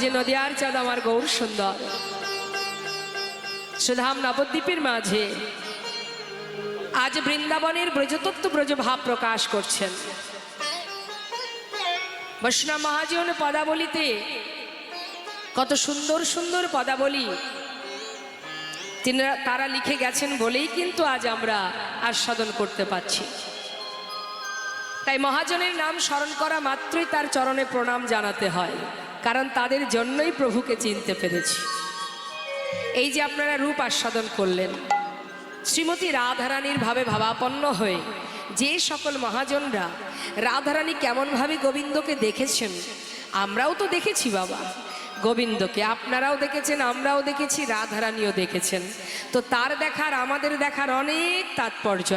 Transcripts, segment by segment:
যে নদিয়ার চাঁদ আমার গৌর সুন্দর সুধাম নবদ্বীপের মাঝে আজ বৃন্দাবনের ব্রজতত্ত্ব ব্রজভাব প্রকাশ করছেন। বৈষ্ণব মহাজন পদাবলিতে কত সুন্দর সুন্দর পদাবলী তারা লিখে গেছেন বলেই কিন্তু আজ আমরা আস্বাদন করতে পারছি। তাই মহাজনের নাম স্মরণ করা মাত্রই তার চরণে প্রণাম জানাতে হয়, কারণ তাদের জন্যই প্রভুকে চিনতে পেরেছি। এই যে আপনারা রূপ আস্বাদন করলেন, শ্রীমতী রাধারানীর ভাবে ভাবাপন্ন হয়ে যে সকল মহাজনরা রাধারানী কেমনভাবে গোবিন্দকে দেখেছেন, আমরাও তো দেখেছি বাবা গোবিন্দকে, আপনারাও দেখেছেন, আমরাও দেখেছি, রাধারানীও দেখেছেন। তো তার দেখার আমাদের দেখার অনেক তাৎপর্য।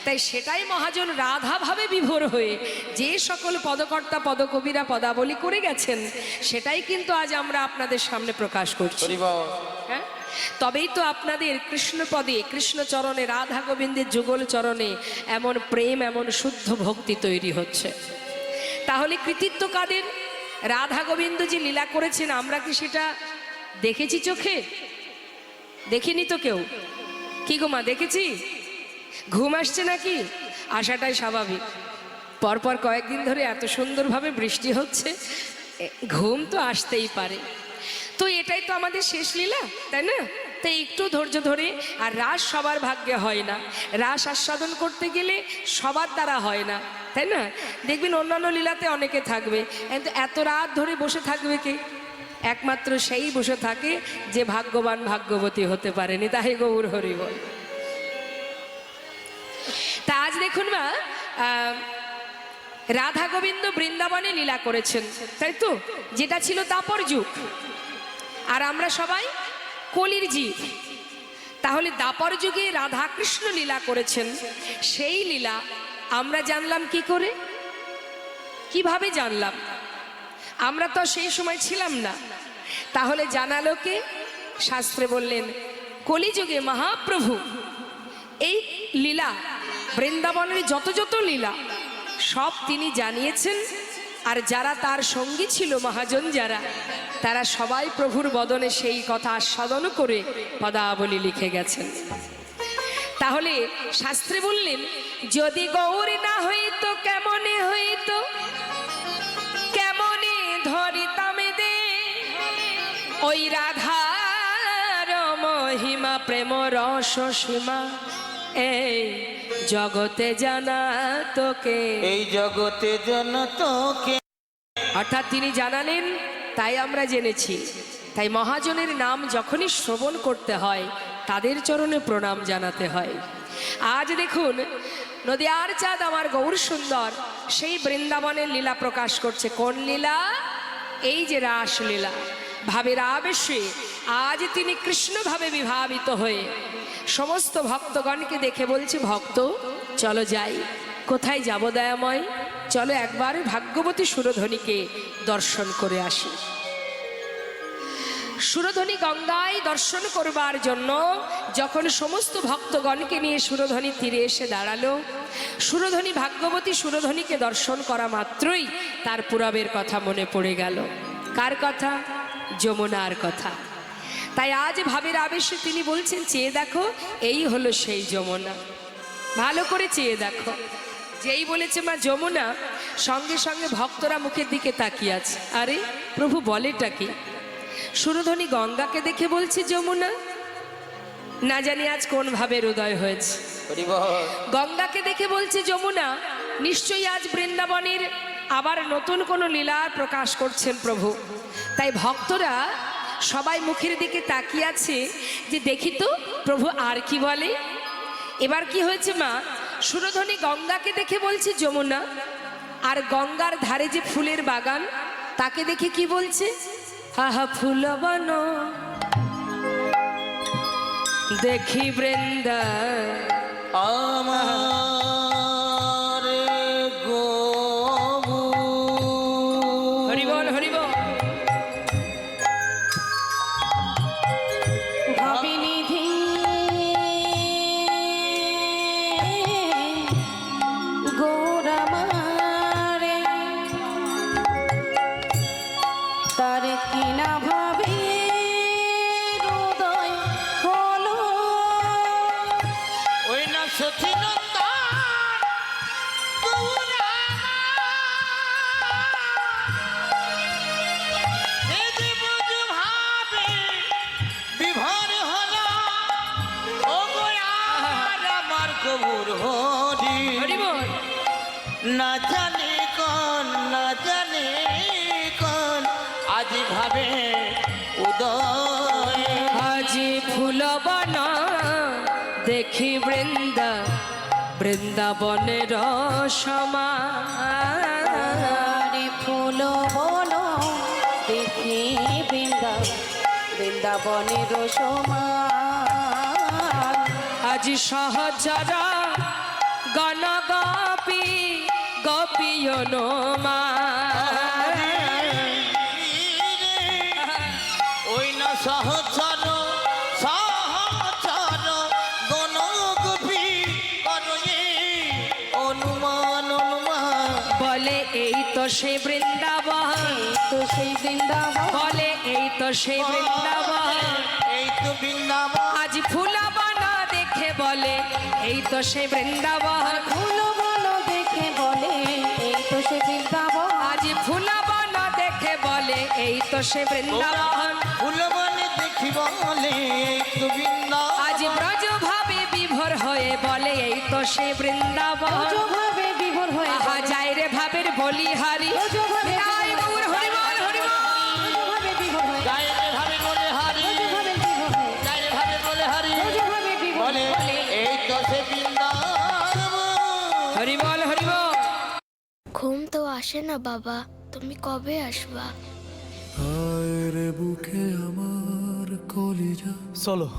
তাই সেটাই মহাজন রাধা ভাবে বিভোর হয়ে যে সকল পদকর্তা পদকবিরা পদাবলী করে গেছেন, সেটাই কিন্তু আজ আমরা আপনাদের সামনে প্রকাশ করছি। হ্যাঁ, তবেই তো আপনাদের কৃষ্ণপদে কৃষ্ণচরণে রাধা গোবিন্দের যুগল চরণে এমন প্রেম, এমন শুদ্ধ ভক্তি তৈরি হচ্ছে। তাহলে কৃতিত্ব কাদের? রাধা গোবিন্দ যে লীলা করেছেন, আমরা কি সেটা দেখেছি চোখে? দেখিনি তো কেউ। কি গো মা, দেখেছি? ঘুম আসছে নাকি? আসাটাই স্বাভাবিক। পরপর কয়েকদিন ধরে এত সুন্দরভাবে বৃষ্টি হচ্ছে, ঘুম তো আসতেই পারে। তো এটাই তো আমাদের শেষ লীলা, তাই না? তাই একটু ধৈর্য ধরে, আর রাস সবার ভাগ্যে হয় না, রাস আস্বাদন করতে গেলে সবার দ্বারা হয় না, তাই না? দেখবেন অন্যান্য লীলাতে অনেকে থাকবে, কিন্তু এত রাত ধরে বসে থাকবে কে? একমাত্র সেই বসে থাকে যে ভাগ্যবান ভাগ্যবতী হতে পারেনি। তাই গৌর হরি বল। তা আজ দেখুন মা, রাধা গোবিন্দ বৃন্দাবনে লীলা করেছেন, তাই তো? যেটা ছিল দাপর যুগ, আর আমরা সবাই কলির জীব। তাহলে দাপর যুগে রাধা কৃষ্ণ লীলা করেছেন, সেই লীলা আমরা জানলাম কি করে? কিভাবে জানলাম? আমরা তো সেই সময় ছিলাম না। তাহলে জানালো কে? শাস্ত্রে বললেন কলিযুগে মহাপ্রভু এই লীলা, বৃন্দাবনের যত যত লীলা সব তিনি জানিয়েছেন। আর যারা তার সঙ্গী ছিল, মহাজন যারা, তারা সবাই প্রভুর বদনে সেই কথা আস্বাদন করে পদাবলী লিখে গেছেন। তাহলে শাস্ত্রে বললেন, যদি গৌর না হইতো কেমনে হইতো, কেমনে ধরিতাম দে ওই রাধার মহিমা প্রেম রস সীমা, এই জগতে জানা তোকে, এই জগতে জানা তোকে। অর্থাৎ তিনি জানালেন, তাই আমরা জেনেছি। তাই মহাজনের নাম যখনই শ্রবণ করতে হয়, তাদের চরণে প্রণাম জানাতে হয়। আজ দেখুন নদিয়ার চাঁদ আমার গৌর সুন্দর সেই বৃন্দাবনের লীলা প্রকাশ করছে। কোন লীলা? এই যে রাস লীলা। ভাবের আবেশে আজ তিনি কৃষ্ণ ভাবে বিভাবিত হয়ে সমস্ত ভক্তগণকে দেখে বলছে, ভক্ত চলো যাই। কোথায় যাব দয়াময়? চলো একবার ভাগ্যবতী সুরধ্বনিকে দর্শন করে আসি। সুরধ্বনি গঙ্গায় দর্শন করবার জন্য যখন সমস্ত ভক্তগণকে নিয়ে সুরধ্বনি তীরে এসে দাঁড়ালো, সুরধ্বনি ভাগ্যবতী সুরধ্বনিকে দর্শন করা মাত্রই তার পুরবের কথা মনে পড়ে গেল। কার কথা? যমুনার কথা। তাই আজ ভাবের আবেশে তিনি বলছেন, চেয়ে দেখো, এই হলো সেই যমুনা। ভালো করে চেয়ে দেখো। যেই বলেছে মা যমুনা, সঙ্গে সঙ্গে ভক্তরা মুখের দিকে তাকিয়ে আছে। আরে প্রভু বলেটা কি? সুরধ্বনি গঙ্গাকে দেখে বলছে যমুনা। না জানি আজ কোন ভাবে হৃদয় হয়েছে। গঙ্গাকে দেখে বলছে যমুনা। নিশ্চয়ই আজ বৃন্দাবনের আবার নতুন কোনো লীলা প্রকাশ করছেন প্রভু। তাই ভক্তরা সবাই মুখের দিকে তাকিয়ে আছে যে দেখি তো প্রভু আর কি বলে। এবার কি হয়েছে মা? সুরধ্বনি গঙ্গাকে দেখে বলছে যমুনা, আর গঙ্গার ধারে যে ফুলের বাগান, তাকে দেখে কি বলছে? আহা ফুলবন দেখি বৃন্দা আমার গো। হরিবল হরিবল। ভাবিনিধি গৌরামারে তার কি না ভাবে হৃদয় হলো ওই না সচিনন্দা গৌরা এদি বুঝ ভাবে বিভোর হলো ও গোয়ার আমার গৌর হরি হরি বল। না জানে কোন আজ ভাবে উদয় আজি ফুলবন দেখি বৃন্দাবনের সমান ফুল বলো দেখি বৃন্দাবনের সমান আজি সহচর গণ গোপিয়নমা ওই না সহচর গণ গোপী করয়ে অনুমান বলে এই তো সেই বৃন্দাবন, তো সেই বৃন্দাবন বলে এই তো সেই বৃন্দাবন। এই তো বৃন্দাবন আজ ফুলবন দেখে বলে এই তো সেই বৃন্দাবন। ফুল বলো দেখে বলে এই তো সেই বৃন্দাবন আজ ফুলবন দেখে বলে এই তো সে বৃন্দাবন। ফুলবনে দেখি বলে এই তো বৃন্দাবন আজ ব্রজ ভাবে বিভোর হয়ে বলে এই তো সে বৃন্দাবন। ভাবে বিভোর হয়ে আহা যায় রে ভাবের বলি হারি ব্রজভাবে নিতাই গৌর হরি বল হরি বল। ভাবে বিভোর হয়ে গায়ে ভাবে বলে হারি ভাবে বিভোর হয়ে গায়ে ভাবে বলে হারি ভাবে বিভোর বলে এই তো সে বৃন্দাবন হরি বল হরি বল। ঘুম তো আসে না বাবা, তুমি কবে আসবা? আরে বুকে আমার কলিজা চলো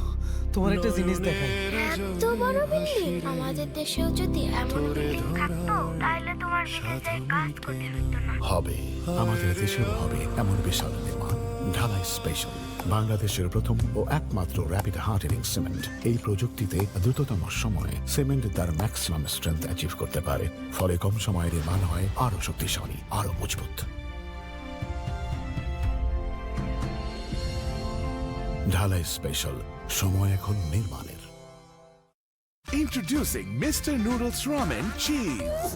তোমার একটা জিনিস দেখাই। এত বড় বিল্ডিং, আমাদের দেশেও যদি এমন বিল্ডিং থাকতো তাহলে তোমার বিদেশে কাজ করতে হতো না। হবে আমাদের দেশেও হবে এমন বিশাল নির্মাণ ঢালাই স্পেশাল বাংলাদেশের প্রথম ও একমাত্র র্যাপিড হার্ডেনিং সিমেন্ট। এই প্রযুক্তিতে দ্রুততম সময়ে সিমেন্ট তার ম্যাক্সিমাম স্ট্রেংথ অ্যাচিভ করতে পারে, ফলে কম সময়ে নির্মাণ হয় আরো শক্তিশালী, আরো মজবুত। ঢালাই স্পেশাল, সময় এখন নির্মাণের। Introducing Mr. Noodles Ramen Cheese.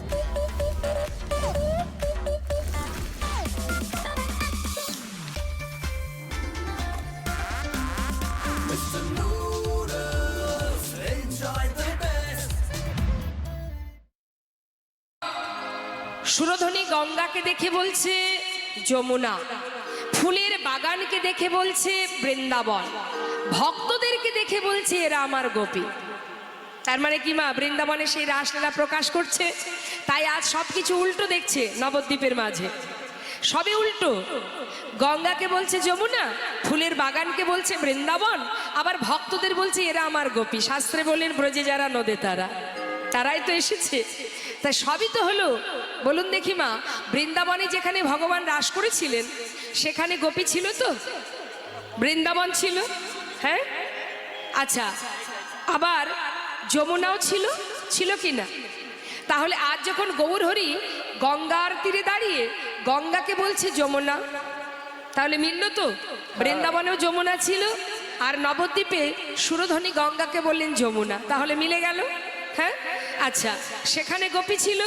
সুরধনী গঙ্গাকে দেখে বলছে যমুনা, ফুলের বাগানকে দেখে বলছে বৃন্দাবন, ভক্তদেরকে দেখে বলছে এরা আমার গোপী। তার মানে কি মা, বৃন্দাবনে সেই রাসলীলা প্রকাশ করছে, তাই আজ সবকিছু উল্টো দেখছে নবদ্বীপের মাঝে, সবই উল্টো। গঙ্গাকে বলছে যমুনা, ফুলের বাগানকে বলছে বৃন্দাবন, আবার ভক্তদের বলছে এরা আমার গোপী। শাস্ত্রে বলেন ব্রজে যারা নদে তারাই তো এসেছে। তাই সবই তো হলো। বলুন দেখি মা, বৃন্দাবনে যেখানে ভগবান রাস করেছিলেন সেখানে গোপী ছিল তো? বৃন্দাবন ছিল, হ্যাঁ? আচ্ছা, আবার যমুনাও ছিল কি না? তাহলে আজ যখন গৌর হরি গঙ্গার তীরে দাঁড়িয়ে গঙ্গাকে বলছে যমুনা, তাহলে মিলল তো? বৃন্দাবনেও যমুনা ছিল, আর নবদ্বীপে সুরধনী গঙ্গাকে বললেন যমুনা, তাহলে মিলে গেল। হ্যাঁ, আচ্ছা, সেখানে গোপী ছিল,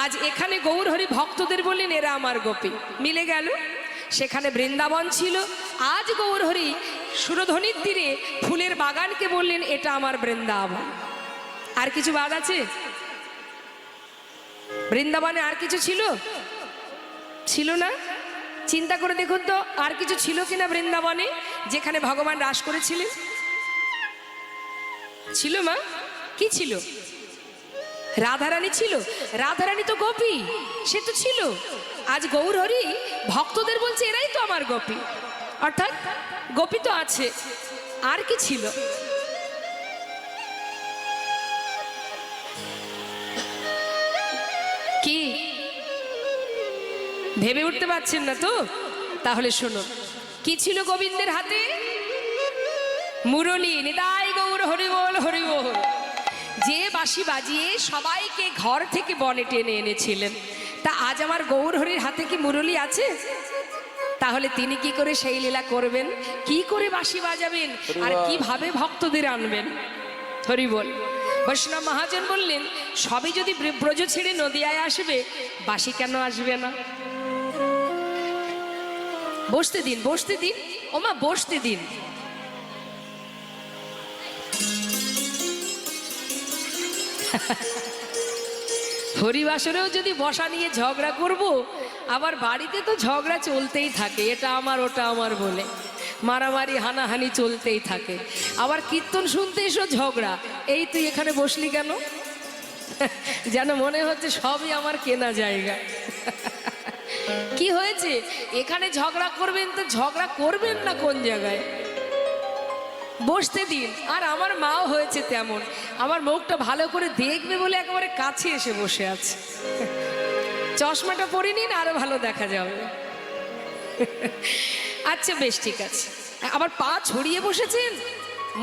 আজ এখানে গৌর হরি ভক্তদের বললেন এরা আমার গোপী, মিলে গেল। সেখানে বৃন্দাবন ছিল, আজ গৌর হরি সুরধনীর তীরে ফুলের বাগানকে বললেন এটা আমার বৃন্দাবন। আর কিছু বাদ আছে? বৃন্দাবনে আর কিছু ছিল না? চিন্তা করে দেখুন তো, আর কিছু ছিল কিনা বৃন্দাবনে যেখানে ভগবান রাস করেছিলেন? ছিল মা? কি ছিল? রাধারানী ছিল। রাধারানী তো গোপী, সে তো ছিল। আজ গৌর হরি ভক্তদের বলছে এরাই তো আমার গোপী, অর্থাৎ গোপী তো আছে, আর কি ছিল? কি ভেবে উঠতে পারছেন না তো? তাহলে শোনো, কি ছিল গোবিন্দের হাতে? মুরলী। নিতাই গৌর হরি বল হরি বল। যে বাঁশি বাজিয়ে সবাইকে ঘর থেকে বনে টেনে এনেছিলেন, তা আজ আমার গৌর হরির হাতে কি মুরলী আছে? তা তাহলে তিনি কি করে সেই লীলা করবেন, কি করে বাঁশি বাজাবেন, আর কিভাবে ভক্তদের আনবেন? হরি বল। বৈষ্ণব মহাজন বললেন, সবই যদি ব্রজ ছেড়ে নদিয়ায় আসবে, বাঁশি কেন আসবে না? বসতে দিন, বসতে দিন, ওমা বসতে দিন। হরিবাসরেও যদি বসা নিয়ে ঝগড়া করব, আবার বাড়িতে তো ঝগড়া চলতেই থাকে, এটা আমার ওটা আমার বলে মারামারি হানাহানি চলতেই থাকে। আবার কীর্তন শুনতে এসো ঝগড়া, এই তুই এখানে বসলি কেন? যেন মনে হচ্ছে সবই আমার কেনা জায়গা। কি হয়েছে, এখানে ঝগড়া করবেন তো ঝগড়া করবেন না কোন জায়গায়? বসতে দিন। আর আমার মাও হয়েছে তেমন, আমার মুখটা ভালো করে দেখবে বলে একেবারে কাছে এসে বসে আছে। চশমাটা পরে নিন, আরো ভালো দেখা যাবে। আচ্ছা বেশ, ঠিক আছে। আবার পা ছড়িয়ে বসেছেন,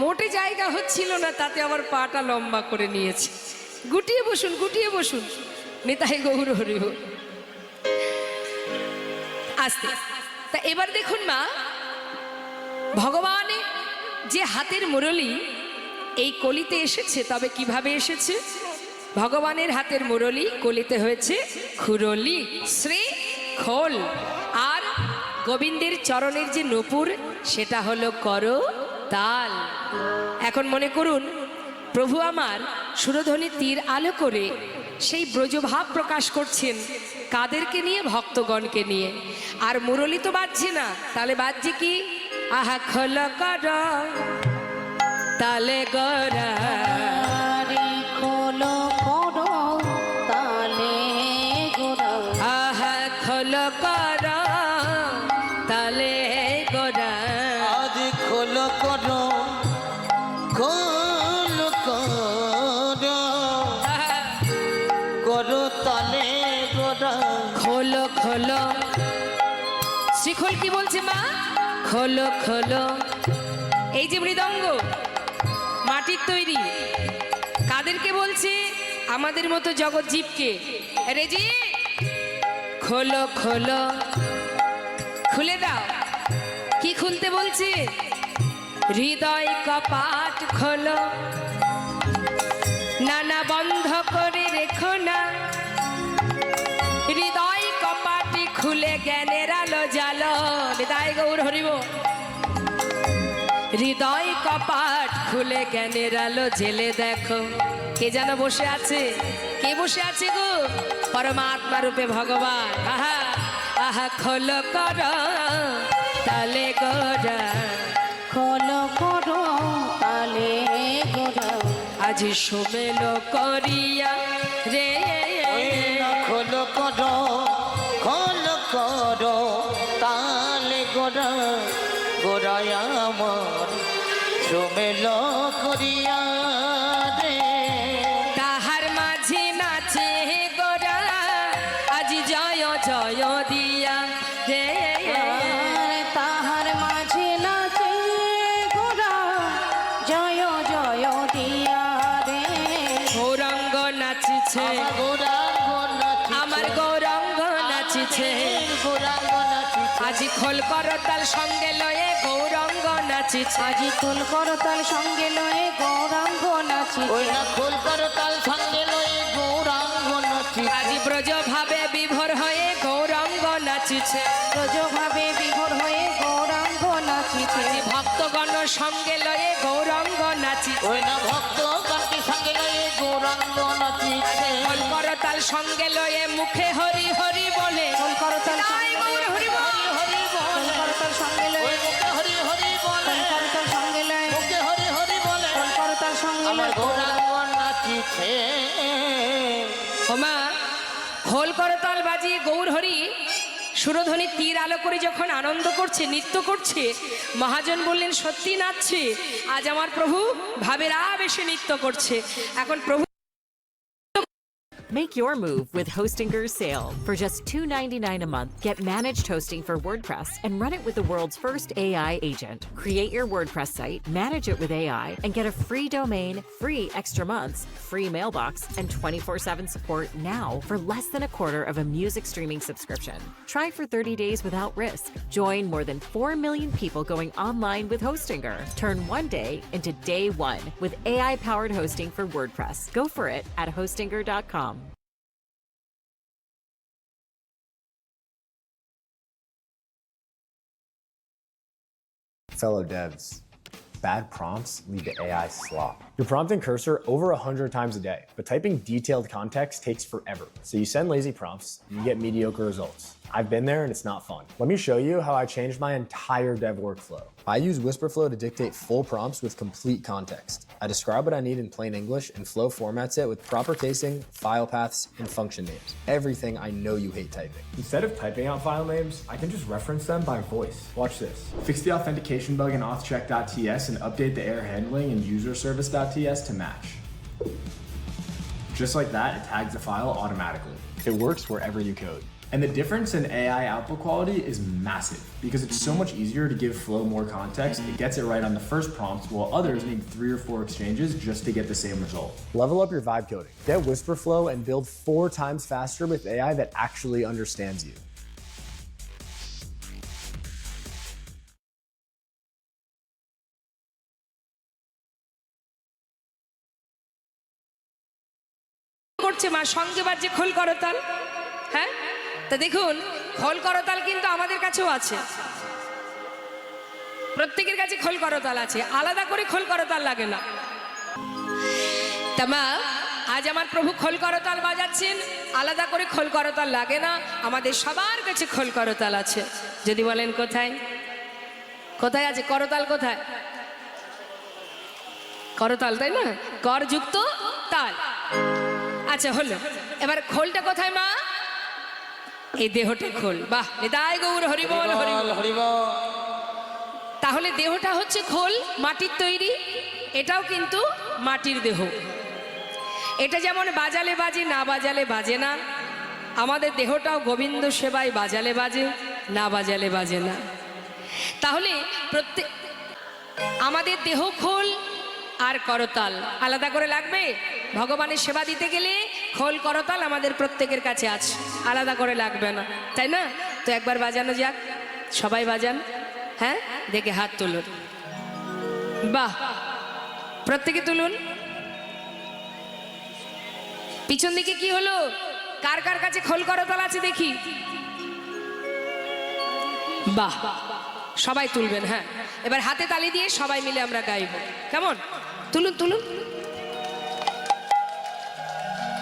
মোটে জায়গা হচ্ছিল না, তাতে আবার পাটা লম্বা করে নিয়েছে। গুটিয়ে বসুন, গুটিয়ে বসুন। নিতাই গৌর হরি বল। আস্তে। তা এবার দেখুন মা, ভগবান যে হাতের মুরলি এই কলিতে এসেছে, তবে কিভাবে এসেছে? ভগবানের হাতের মুরলি কলিতে হয়েছে খুরলি, শ্রী খোল। আর গোবিন্দের চরণের যে নূপুর, সেটা হলো কর তাল। এখন মনে করুন, প্রভু আমার সুরধ্বনি তীর আলো করে সেই ব্রজভাব প্রকাশ করছেন। কাদেরকে নিয়ে? ভক্তগণকে নিয়ে। আর মুরলি তো বাজছে না, তাহলে বাজছে কি? আহা খোল কর তালে গড়া, আরে খোলো করো তালে গোরা, আহা খোল কর তালে গড়া। আজ খোলো করো, খোলো করো, করো তালে গোরা। খোলো খোলো, শ্রীখোল কি বলছে মা? খোলো খোলো। এই যে মৃদঙ্গ মাটির তৈরি, কাদেরকে বলছে? আমাদের মতো জগৎজীবকে। রেজি, খোলো খোলো, খুলে দাও। কি খুলতে বলছে? হৃদয় কপাট খোলো, নানা বন্ধ করে রেখো না। হৃদয় কপাটি খুলে জ্ঞানের আলো জালো। হৃদয় গৌর হরিব। হৃদয় কপাট খুলে জ্ঞানের আলো জেলে দেখো, কে যেন বসে আছে। কে বসে আছে গো? পরমাত্মা রূপে ভগবান। আহা আহা খোলো কর তালে গোরা, খোলো করো তালে গোরা। আজ সোমেল করিয়া রে। খোলো করো, খোলো করো তালে গোরা, গোরায় আমার সোমেল করিয়া রে। তাহার মাঝে নাচে গোরা, আজ জয় জয় দিয়া রে। আর তাহার মাঝে নাচে গোরা, জয় জয় দিয়া রে। গৌরাঙ্গ নাচিছে, আমার গৌরাঙ্গ নাচিছে। আজি খোল করতাল সঙ্গে লয়ে গৌরাঙ্গ নাচিছে। আজি খোল করতাল সঙ্গে লয়ে গৌরাঙ্গ নাচিছে। ওই না খোল করতাল সঙ্গে লয়ে গৌরাঙ্গ নাচিছে। আজি ব্রজ ভাবে বিভোর হয়ে গৌরাঙ্গ নাচিছে। ব্রজভাবে বিভোর হয়ে গৌরাঙ্গ নাচিছে। আজি ভক্তগণ সঙ্গে লয়ে গৌরাঙ্গ নাচিছে। ওই না ভক্ত কান্তি সঙ্গে লয়ে গৌরাঙ্গ নাচিছে। খোল করতাল সঙ্গে লয়ে মুখে হরি হরি বলে। খোল করতাল তাই গৌর হরি বল। হরি খোল বলে, করতাল সঙ্গে ওই লয়ে, মুখে হরি হরি বলে, খোল করতাল সঙ্গে লয়ে, মুখে হরি হরি বলে, খোল করতাল সঙ্গে আমার লয়ে গৌরাঙ্গ নাচিছে। ওমা খোল করতাল বাজিয়ে গৌর হরি সুরধ্বনি তীর আলো করে যখন আনন্দ করছে, নৃত্য করছে, মহাজন বললেন সত্যি নাচছে। আজ আমার প্রভু ভাবের আবেশে নৃত্য করছে। এখন প্রভু Make your move with Hostinger's sale. For just $2.99 a month, get managed hosting for WordPress and run it with the world's first AI agent. Create your WordPress site, manage it with AI, and get a free domain, free extra months, free mailbox, and 24/7 support now for less than a quarter of a music streaming subscription. Try for 30 days without risk. Join more than 4 million people going online with Hostinger. Turn one day into day one with AI-powered hosting for WordPress. Go for it at Hostinger.com. Fellow devs, bad prompts lead to AI slop. You're prompting Cursor over 100 times a day, but typing detailed context takes forever. So you send lazy prompts and you get mediocre results. I've been there and it's not fun. Let me show you how I changed my entire dev workflow. I use Whisperflow to dictate full prompts with complete context. I describe what I need in plain English and Flow formats it with proper casing, file paths, and function names. Everything I know you hate typing. Instead of typing out file names, I can just reference them by voice. Watch this. Fix the authentication bug in authcheck.ts and update the error handling in userservice.ts to match. Just like that, it tags the file automatically. It works wherever you code. And the difference in AI output quality is massive because it's so much easier to give Flow more context. It gets it right on the first prompt, while others need 3 or 4 exchanges just to get the same result. Level up your vibe coding. Get Whisperflow and build 4 times faster with AI that actually understands you. করছে মা সঙ্গে বাজে খোল করতাল। হ্যাঁ, তা দেখুন খোল করতাল কিন্তু আমাদের কাছেও আছে, প্রত্যেকের কাছে খোল করতাল আছে, আলাদা করে খোল করতাল লাগে না। তা মা আজ আমার প্রভু খোল করতাল বাজাচ্ছেন, আলাদা করে খোল করতাল লাগে না, আমাদের সবার কাছে খোল করতাল আছে। যদি বলেন কোথায় কোথায় আছে করতাল? কোথায় করতাল, তাই না? করযুক্ত তাল। আচ্ছা হলো, এবার খোলটা কোথায় মা? এই দেহটা খোল। বাহ, নিতাই গৌর হরিবল হরিবল হরিবল। তাহলে দেহটা হচ্ছে খোল, মাটির তৈরি, এটাও কিন্তু মাটির দেহ। এটা যেমন বাজালে বাজে, না বাজালে বাজে না, আমাদের দেহটাও গোবিন্দ সেবায় বাজালে বাজে, না বাজালে বাজে না। তাহলে প্রত্যেক আমাদের দেহ খোল আর করতাল আলাদা করে লাগবে। ভগবানের সেবা দিতে গেলে খোল করতাল আমাদের প্রত্যেকের কাছে আছে, আলাদা করে লাগবে না, তাই না? তো একবার বাজানো যাক, সবাই বাজান। হ্যাঁ, দেখে হাত তুলুন। বাহ, প্রত্যেকে তুলুন। পিছন দিকে কি হলো? কার কার কাছে খোল করতাল আছে দেখি? বাহ, সবাই তুলবেন। হ্যাঁ, এবার হাতে তালি দিয়ে সবাই মিলে আমরা গাইব, কেমন? তুলুন তুলুন।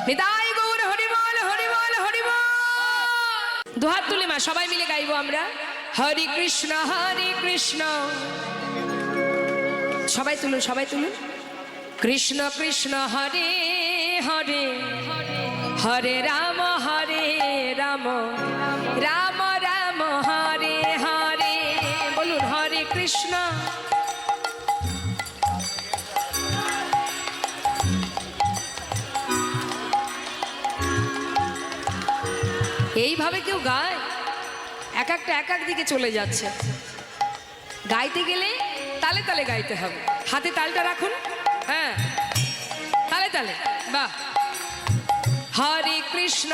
নিতাই গৌর হরিবল হরিবল হরিবল। দুহাত তুলে মা সবাই মিলে গাইবো আমরা। হরে কৃষ্ণ সবাই তুলুন, সবাই তুলুন। কৃষ্ণ কৃষ্ণ হরে হরে, হরে রাম রাম রাম হরে হরে। বলুন হরে কৃষ্ণ। এইভাবে কেউ গায়? এক একটা এক এক দিকে চলে যাচ্ছে। গাইতে গেলে তালে তালে গাইতে হবে। হাতে তালটা রাখুন। হ্যাঁ, তালে তালে। বাহ। হরে কৃষ্ণ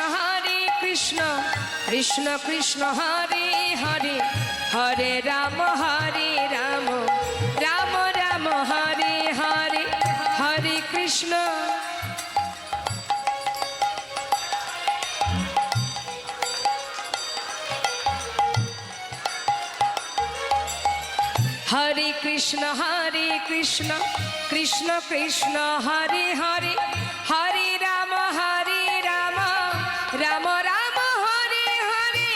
কৃষ্ণ কৃষ্ণ হরে হরে, হরে রাম রাম রাম হরে হরে। হরে কৃষ্ণ। হরে কৃষ্ণ কৃষ্ণ কৃষ্ণ হরে হরে, হরে রাম রাম রাম হরে হরে।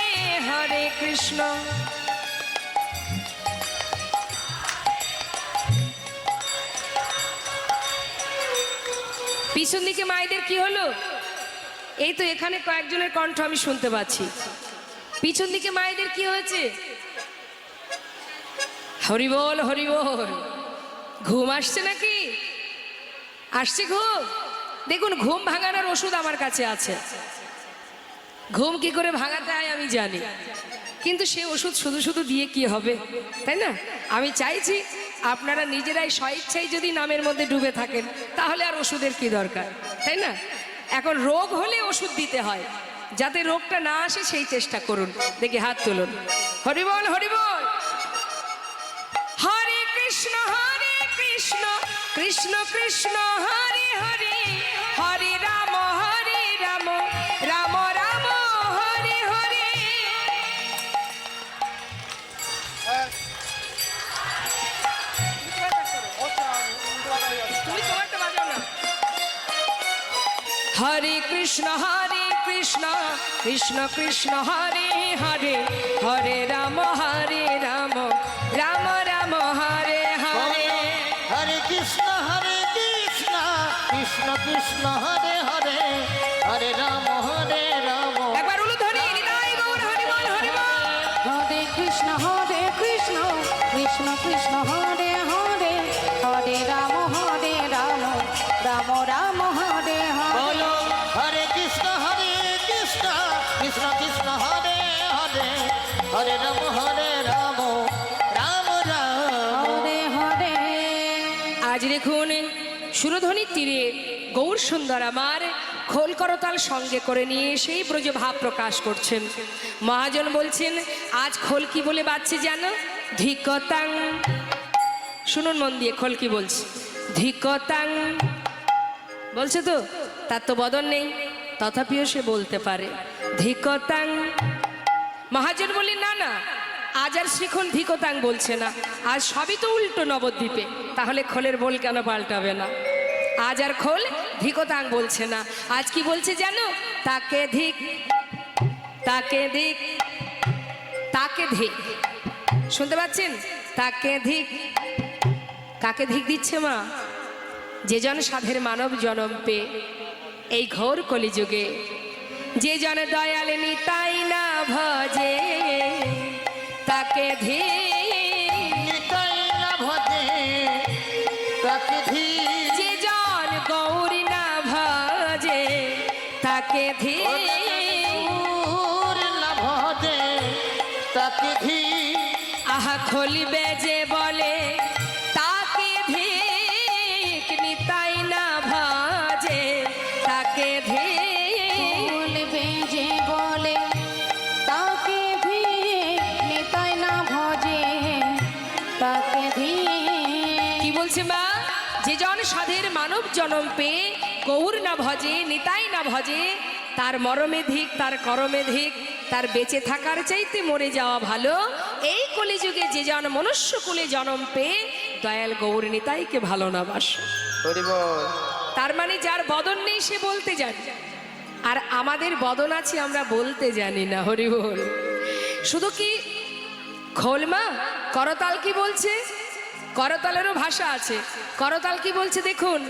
হরে কৃষ্ণ। পিছন দিকে মায়েদের কি হলো? এই তো এখানে কয়েকজনের কণ্ঠ আমি শুনতে পাচ্ছি। পিছন দিকে মায়েদের কি হয়েছে? হরিবল হরিবল। ঘুম আসছে নাকি? আসছে ঘুম? দেখুন ঘুম ভাঙানোর ওষুধ আমার কাছে আছে, ঘুম কি করে ভাঙাতে হয় আমি জানি, কিন্তু সে ওষুধ শুধু শুধু দিয়ে কি হবে, তাই না? আমি চাইছি আপনারা নিজেরাই স্বইচ্ছায় যদি নামের মধ্যে ডুবে থাকেন তাহলে আর ওষুধের কি দরকার, তাই না? এখন রোগ হলে ওষুধ দিতে হয়, যাতে রোগটা না আসে সেই চেষ্টা করুন। দেখি হাত তুলুন। হরিবল হরিবল। হরে কৃষ্ণ কৃষ্ণ কৃষ্ণ হরে হরে, হরে রাম রাম রাম হরে হরে। তুমি তোমারটা বাজাও না। হরে কৃষ্ণ কৃষ্ণ কৃষ্ণ হরে হরে, হরে রাম রাম রাম হরে হরে। হরে কৃষ্ণ কৃষ্ণ কৃষ্ণ হরে হরে, হরে রাম একবার উলুধ্বনি নিতাই গৌর হরি বল হরি বল। হরে কৃষ্ণ কৃষ্ণ কৃষ্ণ হরে হরে, হরে রাম রাম রাম হরে হরে। বলো হরে কৃষ্ণ কৃষ্ণ কৃষ্ণ হরে হরে, হরে রাম রাম হরে হরে। আজ দেখুন সুরধ্বনির তীরে গৌর সুন্দর আমার খোল করতাল সঙ্গে করে নিয়ে সেই ব্রজ ভাব প্রকাশ করছেন। মহাজন বলছেন আজ খোল কি বলে বাজছে জানো? ধিকতাং। শুনুন মন দিয়ে, খোল কি বলছে? ধিকতাং বলছে তো, তার তো বদন নেই, তথাপিও সে বলতে পারে ধিকতাং। মহাজন বললেন না না, আজ আর শ্রীখোল ধিকতাং বলছে না, আজ সবই তো উল্টো নবদ্বীপে, তাহলে খোলের বোল কেন পাল্টাবে না? আজ আর খোল ধিকতাং বলছে না, আজ কি বলছে জানো? তাকে ধিক তাকে ধিক তাকে ধিক। শুনতে পাচ্ছেন? তাকে ধিক। কাকে ধিক দিচ্ছে মা? যে জন সাধের মানব জনম পে এই ঘোর কলিযুগে, যে জন দয়াল নিতাই না ভজে, তাকে ধিক ভজে, তাকে ধিক। যে জন গৌরী না ভজে, তাকে ধিক ভজে, তাকে ধিক। আহা খলিবে যে বলে তাকে ধিক, নিতাই না ভজে তাকে ধিক। বলবে যে বলে তাকে ধিক, নিতাই না ভজে তাকে ধিক। কি বলছে মা? যে জন সাধের মানব জনম পেয়ে গৌর না ভজে, নিতাই না ভজে, তার মরমে ধিক, তার করমে ধিক, তার বেঁচে থাকার চাইতে মরে যাওয়া ভালো। এই কলিযুগে যে জন মনুষ্য কুলে জনম পেয়ে দয়াল গৌর নিতাইকে ভালো না বাসে, তার মানে যার বদন নেই সে বলতে জানে, আর আমাদের বদন আছে আমরা বলতে জানি না। হরি বল। শুধু কি খোল মা? করতাল কি বলছে? করতালেরও ভাষা আছে। করতাল কি বলছে দেখুন।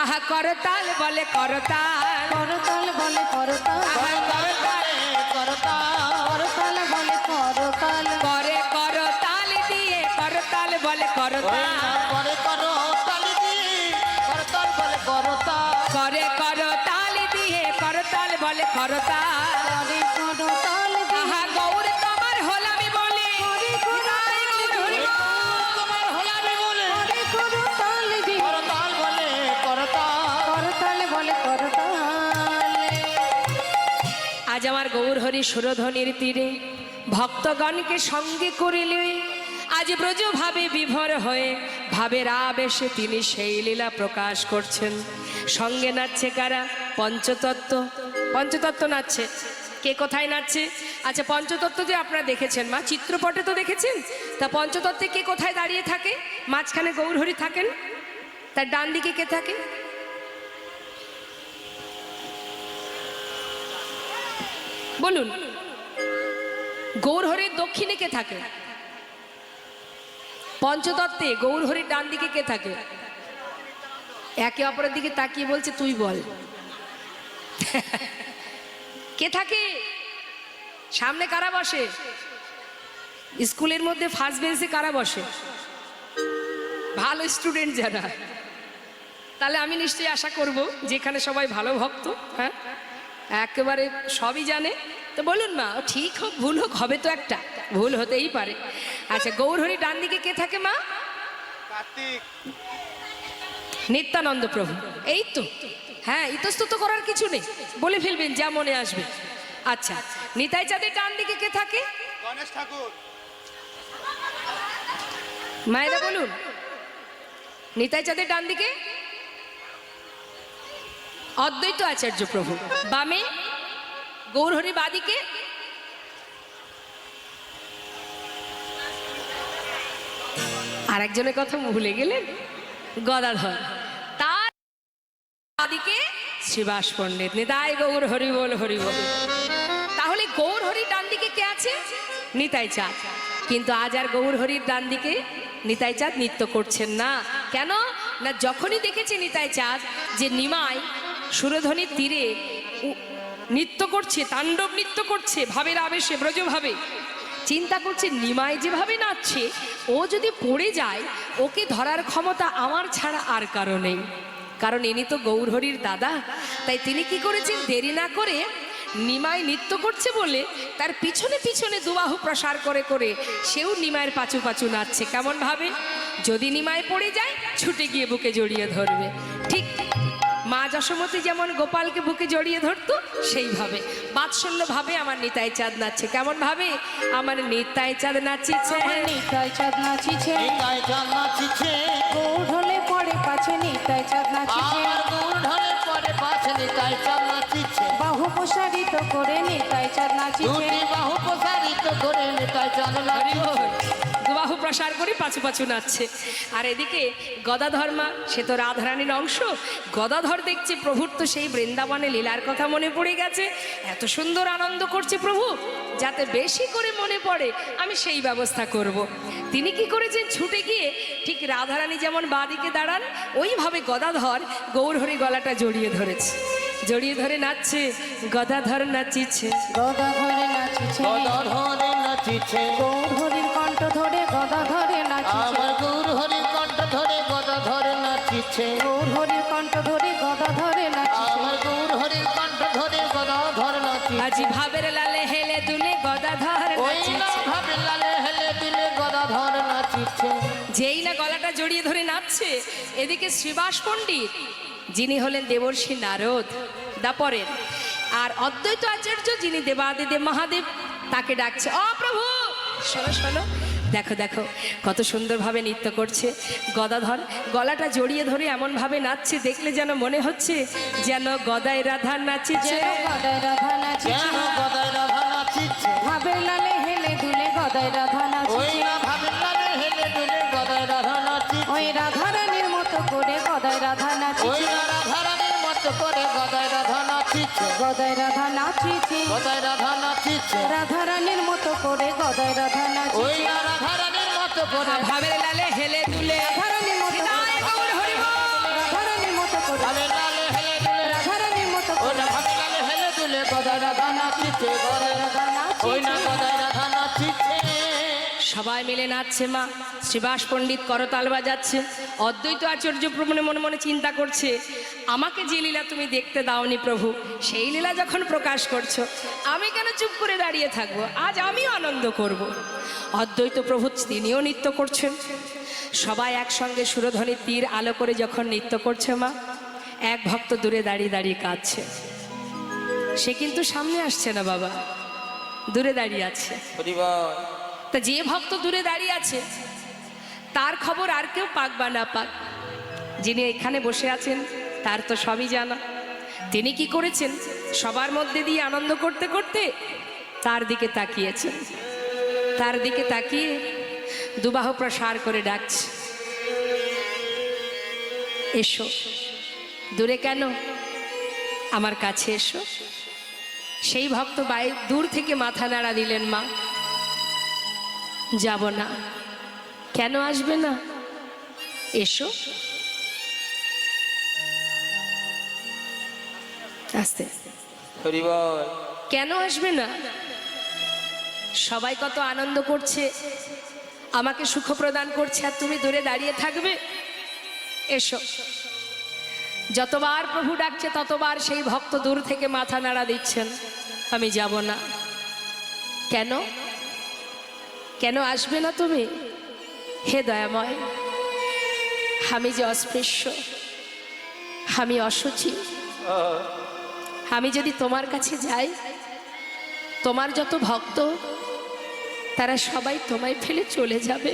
আহা করতাল বলে করতাল, করতাল বলে করতাল, আহা করতাল করতাল বলে করতাল, করে করতাল দিয়ে করতাল বলে করতাল, করে করতাল দিয়ে করতাল বলে করতাল, করে করতাল দিয়ে করতাল বলে করতাল। করে করতাল আহা গৌর তোমার হলামি বলে, নিতাই গৌর হরি বল। তোমার হলামি বলে করে করতাল দি, করতাল বলে করতাল। করতাল বলে করতাল। আজ আমার গৌর হরি সুরধ্বনির তীরে ভক্তগণকে সঙ্গে করিলে আজ ব্রজ ভাবে বিভোর হয়ে ভাবের আবেশে তিনি সেই লীলা প্রকাশ করছেন। সঙ্গে নাচছে কারা? পঞ্চতত্ত্ব। পঞ্চতত্ত্ব নাচছে। কে কোথায় নাচছে? আচ্ছা পঞ্চতত্ত্ব যে আপনারা দেখেছেন মা, চিত্রপটে তো দেখেছেন, তা পঞ্চতত্ত্বে কে কোথায় দাঁড়িয়ে থাকে? মাঝখানে গৌরহরি থাকেন, তার ডান দিকে কে থাকে? বলুন। গৌরহরির দক্ষিণে কে থাকে? পঞ্চতত্ত্বে গৌরহরির ডান দিকে কে থাকে? একে অপরের দিকে তাকিয়ে বলছে তুই বল। কে থাকে? সামনে কারা বসে? স্কুলের মধ্যে ফার্স্ট বেঞ্চে কারা বসে? ভালো স্টুডেন্ট যারা, তাহলে আমি নিশ্চয়ই আশা করব যেখানে সবাই ভালো ভক্ত, হ্যাঁ একেবারে সবই জানে, তো বলুন মা, ঠিক হোক ভুল হোক হবে তো একটা, ভুল হতেই পারে। আচ্ছা, গৌরহরি ডান দিকে কে থাকে মা? নিত্যানন্দ প্রভু। এই তো, হ্যাঁ ইতস্তত করার কিছু নেই, বলে ফেলবেন যা মনে আসবে। আচ্ছা, নিতাই চাঁদের ডান দিকে কে থাকে? গণেশ ঠাকুর। মায়েরা বলুন, নিতাই চাঁদের ডান দিকে অদ্বৈত আচার্য প্রভু, বামে গৌরহরি, বাদিকে আর একজনের কথা ভুলে গেলেন, গদাধর, তার বাদিকে শ্রীবাস পণ্ডিত। নিতাই গৌর হরি বল, হরি বল। তাহলে গৌর হরি ডান দিকে কে আছে? নিতাই চাঁদ। কিন্তু আজ আর গৌর হরির ডান দিকে নিতাই চাঁদ নৃত্য করছেন না। কেন না, যখনই দেখেছে নিতাই চাঁদ যে নিমাই সুরধ্বনির তীরে নৃত্য করছে, তাণ্ডব নৃত্য করছে ভাবের আবেশে, ব্রজভাবে, চিন্তা করছে নিমাই যেভাবে নাচছে ও যদি পড়ে যায় ওকে ধরার ক্ষমতা আমার ছাড়া আর কারো নেই, কারণ ইনি তো গৌরহরির দাদা। তাই তিনি কি করেছেন, দেরি না করে নিমাই নৃত্য করছে বলে তার পিছনে পিছনে দুবাহু প্রসার করে করে সেও নিমাইয়ের পাচু পাচু নাচছে। কেমন ভাবে, যদি নিমাই পড়ে যায় ছুটে গিয়ে বুকে জড়িয়ে ধরবে। ঠিক মা যশোমতী যেমন গোপালকে বুকে জড়িয়ে ধরতো, সেইভাবে বাৎসল্য ভাবে আমার নিতাই চাঁদ নাচছে। কেমন ভাবে, আমার নিতাই চাঁদ নাচিছে, নিতাই চাঁদ নাচিছে, নিতাই চাঁদ নাচিছে, গৌড় ঢলে পড়ে পাছে নিতাই চাঁদ নাচিছে, আমার গৌর ঢলে পরে পাছে নিতাই চাঁদ নাচিছে, বাহু প্রসারিত করে নিতাই চাঁদ নাচিছে, দুটি বাহু প্রসারিত করে নিতাই চাঁদ নাচিছে। দুবাহু প্রসার করে পাচু পাচু নাচছে। আর এদিকে গদাধর মা, সে তো রাধারানীর অংশ, গদাধর দেখছে প্রভুর তো সেই বৃন্দাবনে লীলার কথা মনে পড়ে গেছে, এত সুন্দর আনন্দ করছে প্রভু, যাতে বেশি করে মনে পড়ে আমি সেই ব্যবস্থা করব। তিনি কি করেছেন, ছুটে গিয়ে ঠিক রাধারানী যেমন বাঁদিকে দাঁড়ান ওইভাবে গদাধর গৌরহরি গলাটা জড়িয়ে ধরেছে, জড়িয়ে ধরে নাচছে, গদাধর নাচিছে, গদাধরে নাচিছে, গদাধরে নাচিছে, গৌড় হরির কণ্ঠ ধরে গদাধরে নাচিছে, আমার গৌর হরির কণ্ঠ ধরে গদাধরে নাচিছে, গৌড় হরির কণ্ঠ ধরে গদাধরে নাচিছে, আমার গৌর হরির কণ্ঠ ধরে গদাধর নাচিছে। আজি ভাবের লালে হেলে দুলে গদাধর ওই না নাচিছে। ভাবে লালে হেলে দিলে গদাধর নাচিছে। যেই না গলাটা জড়িয়ে ধরে নাচছে, এদিকে শ্রীবাস পণ্ডিত যিনি হলেন দেবর্ষি নারদ দাপরের, আর অদ্বৈত আচার্য যিনি দেবাদিদেব মহাদেব, তাকে ডাকছে, ও প্রভু শোনো শোনো, দেখো দেখো কত সুন্দরভাবে নৃত্য করছে গদাধর, গলাটা জড়িয়ে ধরে এমনভাবে নাচছে, দেখলে যেন মনে হচ্ছে যেন গদায় রাধা নাচিছে, যেন গদায় রাধা নাচিছে, যেন গদায় রাধা নাচিছে, ভাবের লালে হেলে দুলে গদায় রাধা ওই নাচিছে, না ভাবে লালে হেলে দিলে গদায় রাধা নাচিছে, ওই রাধারানীর মতো করে গদায় রাধা ওই নাচিছে, না রাধারানীর মতো করে গদায় রাধা নাচিছে, গদায় রাধা নাচিছে, গদায় রাধা নাচিছে, রাধারানীর মতো করে গদায় রাধা ওই নাচিছে, না রাধারানীর মতো করে ভাবের লালে হেলে দুলে রাধারানীর মতো নিতাই গৌর হরি বল। রাধারানীর মতো করে ভাবে লালে হেলে দিলে, রাধারানীর মতো ওই করে না ভাবে লালে হেলে দিলে গদায় রাধা নাচিছে, গদায় রাধা, ওই না গদায় রাধা নাচিছে। সবাই মিলে নাচছে মা, শ্রীবাস পণ্ডিত করতাল বাজাচ্ছে, অদ্বৈত আচার্য মনে মনে মনে চিন্তা করছে, আমাকে যে লীলা তুমি দেখতে দাওনি প্রভু, সেই লীলা যখন প্রকাশ করছো আমি কেন চুপ করে দাঁড়িয়ে থাকবো, আজ আমিও আনন্দ করব। অদ্বৈত প্রভু তিনিও নৃত্য করছেন, সবাই একসঙ্গে সুরধ্বনির তীর আলো করে যখন নৃত্য করছে মা, এক ভক্ত দূরে দাঁড়িয়ে দাঁড়িয়ে কাঁদছে, সে কিন্তু সামনে আসছে না বাবা, দূরে দাঁড়িয়ে আছে। তা যে ভক্ত দূরে দাঁড়িয়ে আছে তার খবর আর কেউ পাক বা না পাক, যিনি এখানে বসে আছেন তার তো সবই জানা। তিনি কি করেছেন, সবার মধ্যে দিয়ে আনন্দ করতে করতে তার দিকে তাকিয়েছেন, তার দিকে তাকিয়ে দুবাহু প্রসার করে ডাকছে, এসো। দূরে কেন, আমার কাছে এসো। সেই ভক্ত দূর থেকে মাথা নাড়া দিলেন, মা যাব না। কেন আসবে না, এসো। আস্তে কেন আসবে না, সবাই কত আনন্দ করছে, আমাকে সুখ প্রদান করছে, আর তুমি দূরে দাঁড়িয়ে থাকবে, এসো। যতবার প্রভু ডাকছে ততবার সেই ভক্ত দূর থেকে মাথা নাড়া দিচ্ছেন, আমি যাব না। কেন কেন আসবে না তুমি? হে দয়াময়, আমি যে অস্পৃশ্য, আমি অসুচি, আমি যদি তোমার কাছে যাই, তোমার যত ভক্ত তারা সবাই তোমায় ফেলে চলে যাবে।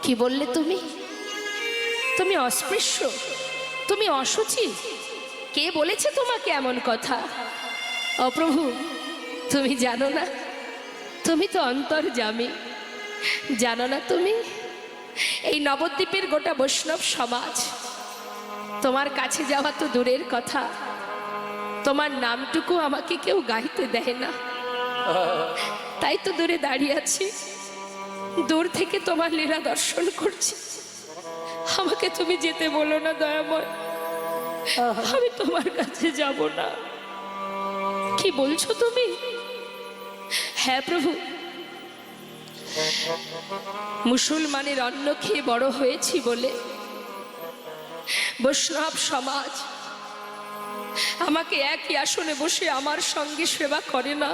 কি বললে তুমি? তুমি অস্পৃশ্য, তুমি অসুচি? কে বলেছে তোমাকে এমন কথা? ও প্রভু, তুমি জানো না? তুমি তো অন্তর্যামী, জানো না তুমি? এই নবদ্বীপের গোটা বৈষ্ণব সমাজ তোমার কাছে যাওয়া তো দূরের কথা, তোমার নামটুকু আমাকে কেউ গাইতে দেয় না। তাই তো দূরে দাঁড়িয়ে আছি, দূর থেকে তোমার লীলা দর্শন করছি। আমাকে তুমি যেতে বলো না দয়াময়, আমি তোমার কাছে যাব না। কি বলছো তুমি? হ্যাঁ প্রভু, মুসলমানের অন্ন খেয়ে বড় হয়েছি বলে বৈষ্ণব সমাজ আমাকে একই আসনে বসে আমার সঙ্গে সেবা করে না,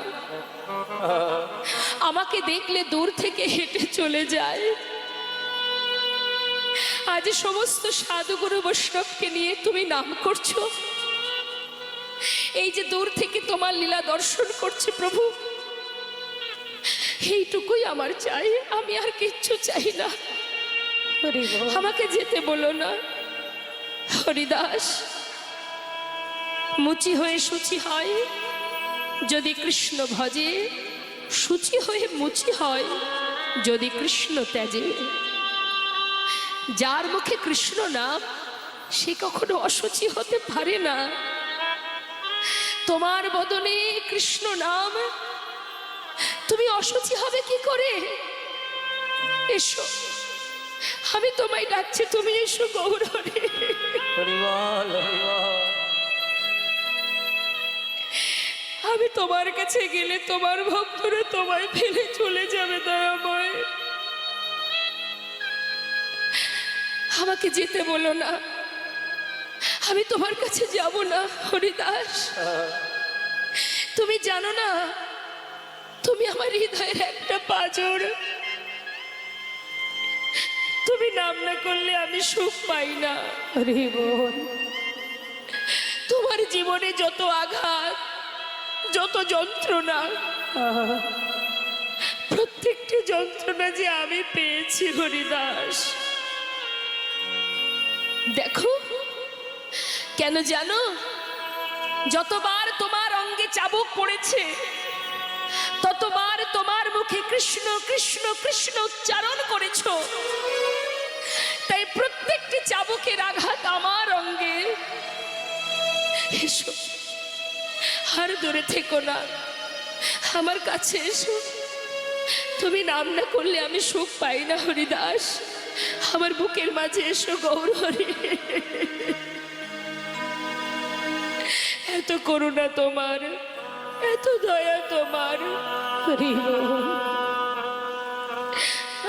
আমাকে দেখলে দূর থেকে হেঁটে চলে যায়। আজ সমস্ত সাধুগুরু বৈষ্ণবকে নিয়ে তুমি নাম করছো, এই যে দূর থেকে তোমার লীলা দর্শন করছে প্রভু, এইটুকুই আমার চাই, আমি আর কিচ্ছু চাই না। আমাকে যেতে বলো না। হরিদাস, মুচি হয়ে শুচি হয় যদি কৃষ্ণ ভজে, শুচি হয়ে মুচি হয় যদি কৃষ্ণ ত্যাজে। যার মুখে কৃষ্ণ নাম সে কখনো অশুচি হতে পারে না। তোমার বদনে কৃষ্ণ নাম, তুমি অশুচি হবে কি করে? এসো, আমি তোমায় ডাকছি, তুমি এসো গৌর হরি। আমি তোমার কাছে গেলে তোমার ভক্তরা তোমায় ফেলে চলে যাবে দয়াময়, আমাকে যেতে বলো না, আমি তোমার কাছে যাব না। হরিদাস, তুমি জানো না তুমি আমার হৃদয়ের একটা পাঁজর, তুমি নাম না করলে আমি সুখ পাই না। তোমার জীবনে যত আঘাত, যত যন্ত্রণা, প্রত্যেকটি যন্ত্রণা যে আমি পেয়েছি হরিদাস, দেখো কেন জানো? যতবার তোমার অঙ্গে চাবুক পড়েছে ততবার তোমার মুখে কৃষ্ণ কৃষ্ণ কৃষ্ণ উচ্চারণ করেছ, তাই প্রত্যেকটি চাবুকের আঘাত আমার অঙ্গে। এসো, আর দূরে থেকো না, আমার কাছে এসো। তুমি নাম না করলে আমি সুখ পাই না হরিদাস, আমার বুকের মাঝে এসো গৌর হরি। এত করুণা তোমার, এত দয়া তোমার,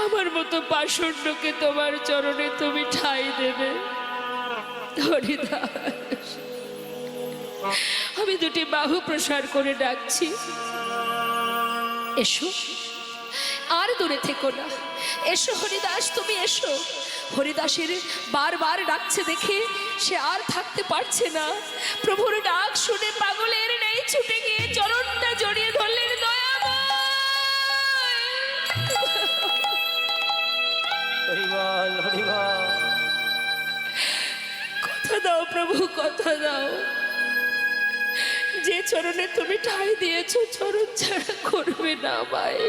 আমার মতো পাষণ্ডকে তোমার চরণে তুমি ঠাঁই দেবে হরিদাস। আমি দুটি বাহু প্রসার করে ডাকছি, এসো, আর দূরে থেকো না, এসো হরিদাস, তুমি এসো। হরিদাসের বারবার ডাকছে দেখে সে আর থাকতে পারছে না। প্রভুর ডাক শুনে পাগলের নেই ছুটে গিয়ে চরণটা জড়িয়ে ধরলেন। কথা দাও প্রভু, কথা দাও, যে চরণে তুমি ঠাঁই দিয়েছ চরণ ছাড়া করবে না আমায়।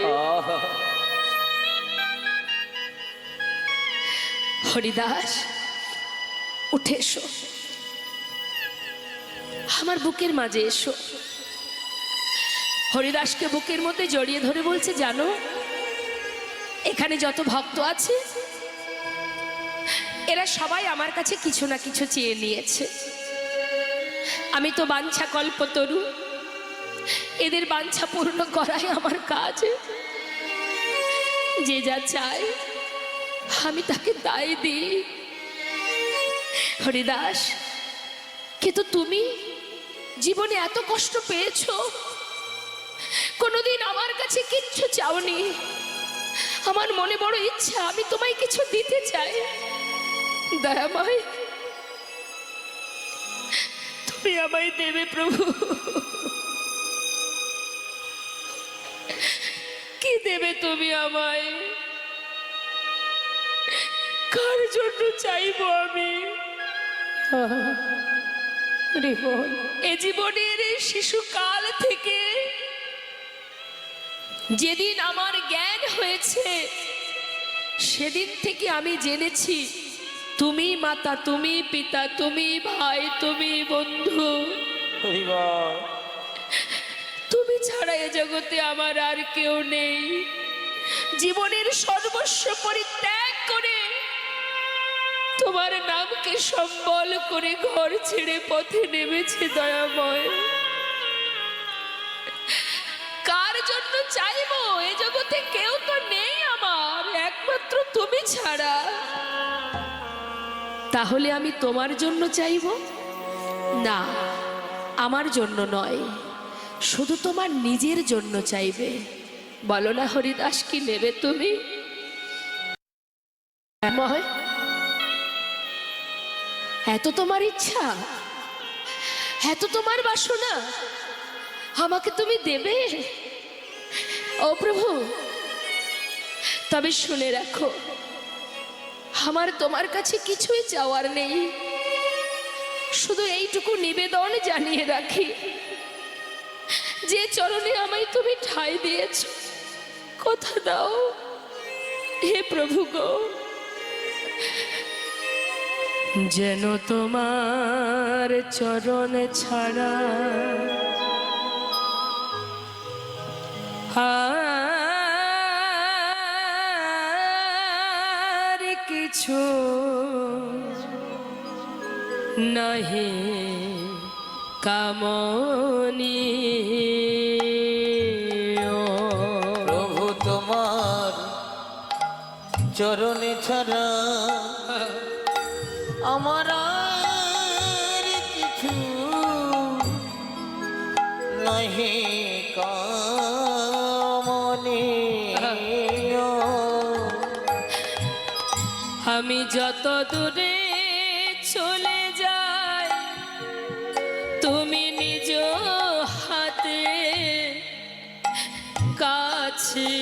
হরিদাস, উঠে এসো, আমার বুকের মাঝে এসো। হরিদাসকে বুকের মধ্যে জড়িয়ে ধরে বলছে, জানো এখানে যত ভক্ত আছে এরা সবাই আমার কাছে কিছু না কিছু চেয়ে নিয়েছে। আমি তো বাঞ্ছা কল্পতরু, এদের বাঞ্ছা পূর্ণ করাই আমার কাজ। যে যা চায় আমি তাকে তাই দিই। হরিদাস, কিন্তু তুমি জীবনে এত কষ্ট পেয়েছো, কোনোদিন আমার কাছে কিচ্ছু চাওনি। আমার মনে বড় ইচ্ছা, আমি তোমায় কিছু দিতে চাই। দয়াময়, তুমি আমায় দেবে প্রভু। কি দেবে তুমি আমায়? কার জন্য চাইবো আমি? এ জীবনের শিশুকাল থেকে যেদিন আমার জ্ঞান হয়েছে, সেদিন থেকে আমি জেনেছি তুমি মাতা, তুমি পিতা, তুমি ভাই, তুমি বন্ধু। তুমি ছাড়া এ জগতে আমার আর কেউ নেই। জীবনের সর্বস্ব পরিত্যাগ করে তোমার নামকে সম্বল করে ঘর ছেড়ে পথে নেমেছে দয়াময়। কার জন্য চাইবো? এ জগতে কেউ তো নেই আমার, একমাত্র তুমি ছাড়া। তাহলে আমি তোমার জন্য চাইবো? না, আমার জন্য নয়, শুধু তোমার নিজের জন্য চাইবে। বলো না হরিদাস, কি নেবে তুমি? এত তোমার ইচ্ছা, এত তোমার বাসনা, আমাকে তুমি দেবে? ও প্রভু, তবে শুনে রাখো, আমার তোমার কাছে কিছুই চাওয়ার নেই। শুধু এইটুকু নিবেদন জানিয়ে রাখি, যে চরণে আমায় তুমি ঠাঁই দিয়েছ, কথা দাও হে প্রভু গো, যেন তোমার চরণ ছাড়া আর কিছু নাহি কামনি। প্রভু তোমার চরণে ছাড়া আমার আর কিছু নাহি কামনি। আমি যত দূরে চলে যাই, তুমি নিজ হাতে কাছে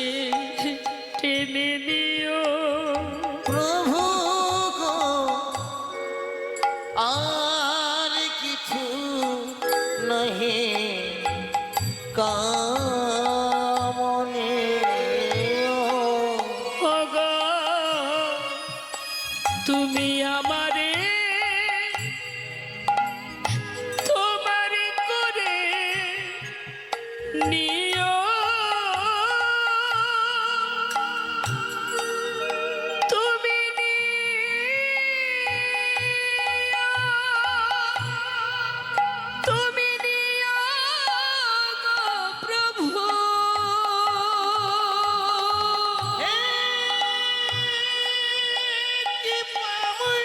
টেনে নিও। প্রভু গো, আর কিছু নাহি কামনি। ওগো, তুমি আমারে তোমার করে নিও। তুমি তুমি নিও গো প্রভু। কি পামই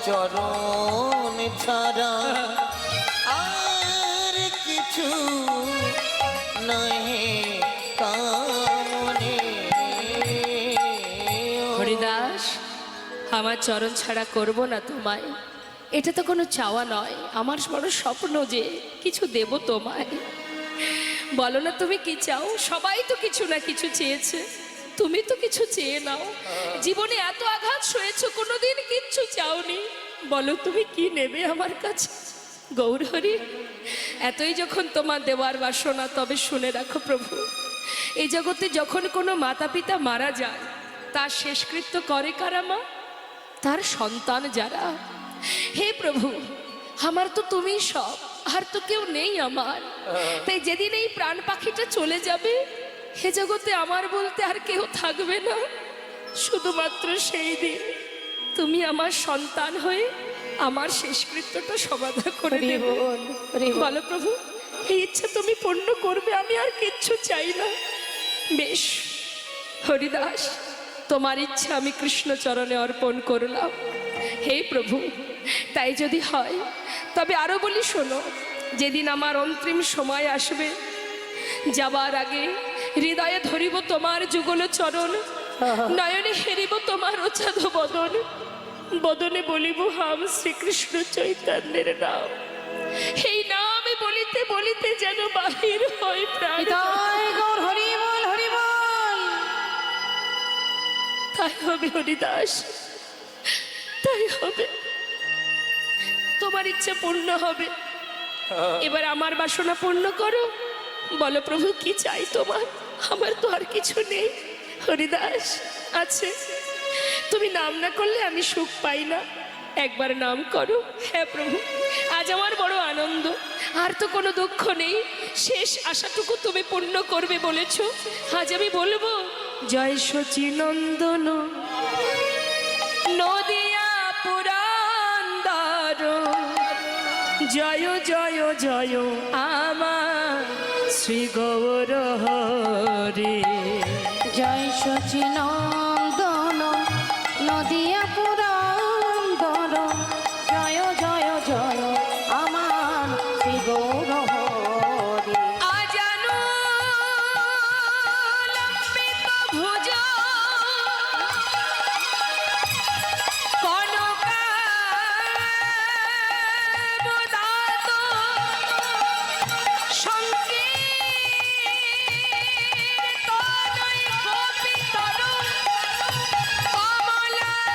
চরণ ছাড়া আর কিছু নহে কামনে। হরিদাস, আমার চরণ ছাড়া করব না তোমায়, এটা তো কোনো চাওয়া নয়, আমার বড় স্বপ্ন যে কিছু দেব তোমায়। বলো না তুমি কি চাও? সবাই তো কিছু না কিছু চেয়েছে, তুমি তো কিছু চেয়ে নাও। জীবনে এত আঘাত সয়েছো, কোনোদিন কিচ্ছু চাওনি, বলো তুমি কি নেবে আমার কাছে? গৌরহরি, এতই যখন তোমার দেওয়ার বাসনা, তবে শুনে রাখো প্রভু, এই জগতে যখন কোনো মাতা পিতা মারা যায়, তার শেষকৃত্য করে কারা মা? তার সন্তান যারা। হে প্রভু, আমার তো তুমি সব, আর তো কেউ নেই আমার। তাই যেদিন এই প্রাণ পাখিটা চলে যাবে, হে জগতে আমার বলতে আর কেউ থাকবে না। শুধুমাত্র সেই দিন তুমি আমার সন্তান হয়ে আমার শেষকৃত্যটা সমাধা করে দেবে। বলো প্রভু, এই ইচ্ছা তুমি পূর্ণ করবে, আমি আর কিচ্ছু চাই না। বেশ হরিদাস, তোমার ইচ্ছা আমি কৃষ্ণ চরণে অর্পণ করলাম। হে প্রভু, তাই যদি হয় তবে আরো বলি শোনো, যেদিন আমার অন্তিম সময় আসবে, যাবার আগে হৃদয়ে ধরিব তোমার যুগল চরণ, নয়নে হেরিব তোমার অচাদ বদন, বদনে বলিব হাম শ্রীকৃষ্ণ চৈতন্যের নাম। এই নাম বলিতে বলিতে যেন বাহির হয় প্রাণ। তাই হবে হরিদাস, তাই হবে, তোমার ইচ্ছে পূর্ণ হবে। এবার আমার বাসনা পূর্ণ করো। বলো প্রভু, কি চাই তোমার? আমার তো আর কিছু নেই হরিদাস। আছে, তুমি নাম না করলে আমি সুখ পাই না, একবার নাম করো। হ্যাঁ প্রভু, আজ আমার বড় আনন্দ, আর তো কোনো দুঃখ নেই, শেষ আশাটুকু তুমি পূর্ণ করবে বলেছো। আজ আমি বলবো, জয় শচীনন্দন নদিয়া পুরন্দর, জয় জয় জয় আমার শ্রী গৌর হরি। জয় শচীনন্দন নদিয়া পুরন্দর, জয় জয় জয় আমার শ্রী গৌর হরি। আজানু লম্বিত ভুজ কনকাবদাত সংকীর্তনৈ গোপিতর কমলাক্ষ।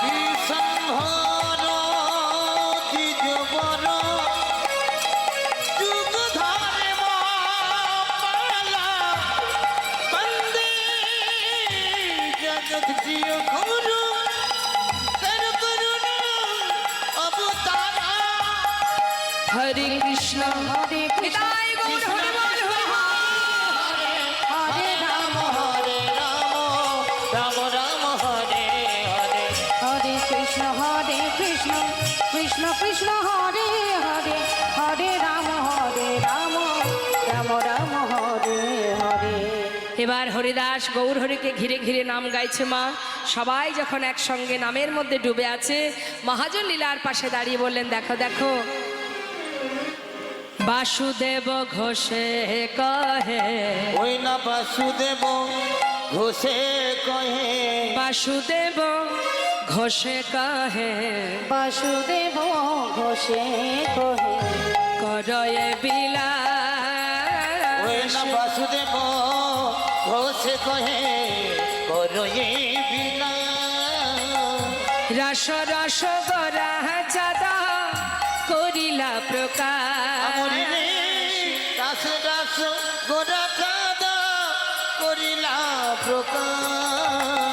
বিসংহার দ্বিজবর যুগধরে মালা, বন্দে জগৎ জিয় গুরু কর করুণা অবতারা। হরে কৃষ্ণ হরে কৃষ্ণ নিতাই গৌর হরি বল হরি। হরে রাম হরে রাম, রাম রাম হরে হরে। হরে কৃষ্ণ কৃষ্ণ কৃষ্ণ হরে হরে, হরে রাম রাম রাম হরে হরে। এবার হরিদাস গৌর হরিকে ঘিরে ঘিরে নাম গাইছে মা। সবাই যখন একসঙ্গে নামের মধ্যে ডুবে আছে, মহাজন লীলার পাশে দাঁড়িয়ে বললেন, দেখো দেখো, বাসুদেব ঘোষে কহে, ওই না বাসুদেব ঘোষে কহে, বাসুদেব ঘোষে কহে, বাসুদেব ঘোষে কহে, করয়ে বিলা। ওই না বাসুদেব ঘোষে কহে, করয়ে বিনা। রস রস গরা চাঁদা করিলা প্রকাশ, আমরি রে রাস রাস গোরা চাঁদা করিলা প্রকাশ।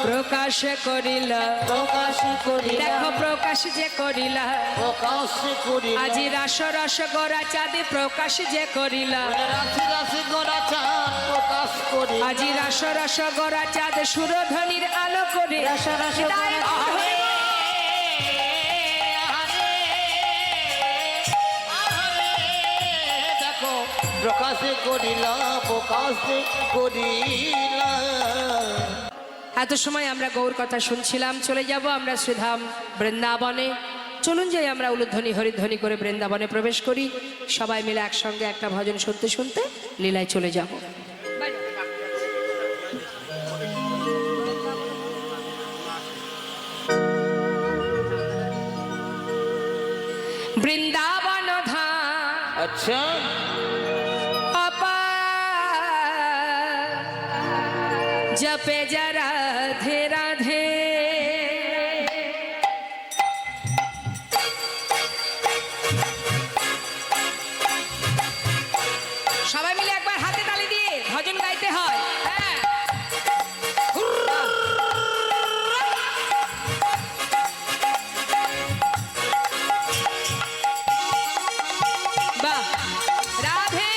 প্রকাশ করিলা, প্রকাশ করিলা, দেখো প্রকাশ যে করিলা, প্রকাশ করিলা। আজি রাস রস গরা চাঁদে প্রকাশ যে করিলা, রাশি রাশি গোরা চাঁদ প্রকাশ করিলা। আজি রাস রস গরা চাঁদ সুরধ্বনির আলো করে। রস রস তাই গরা হরে দেখো প্রকাশ করিলা, প্রকাশ করিলা। এত সময় আমরা গৌর কথা শুনছিলাম, চলে যাব আমরা শ্রীধাম বৃন্দাবনে। চলুন যাই আমরা উলুধ্বনি হরিধ্বনি করে বৃন্দাবনে প্রবেশ করি। সবাই মিলে একসঙ্গে একটা ভজন শুনতে শুনতে লীলায় চলে যাব। বৃন্দাবন ধাম আচ্ছা जपे जा राधे राधे, সবাই মিলে একবার হাতে তালি দিয়ে ভজন গাইতে হয়। হ্যাঁ, বাহ, রাধে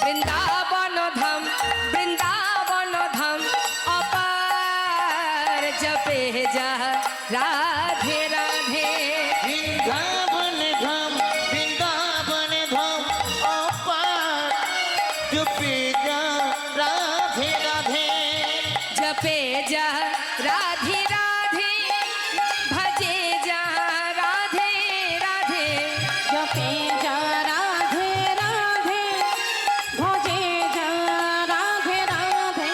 বৃন্দাবন ধাম, বৃন্দাবন ধাম অপার, জপে যা রাধে রাধে। বৃন্দাবন ধাম, বৃন্দাবন ধাম অপার, জপে যা রাধে রাধে, জপে যা রাধে রাধে, ভজে যা রাধে রাধে, জপে যা রাধে রাধে, ভজে যা রাধে রাধে।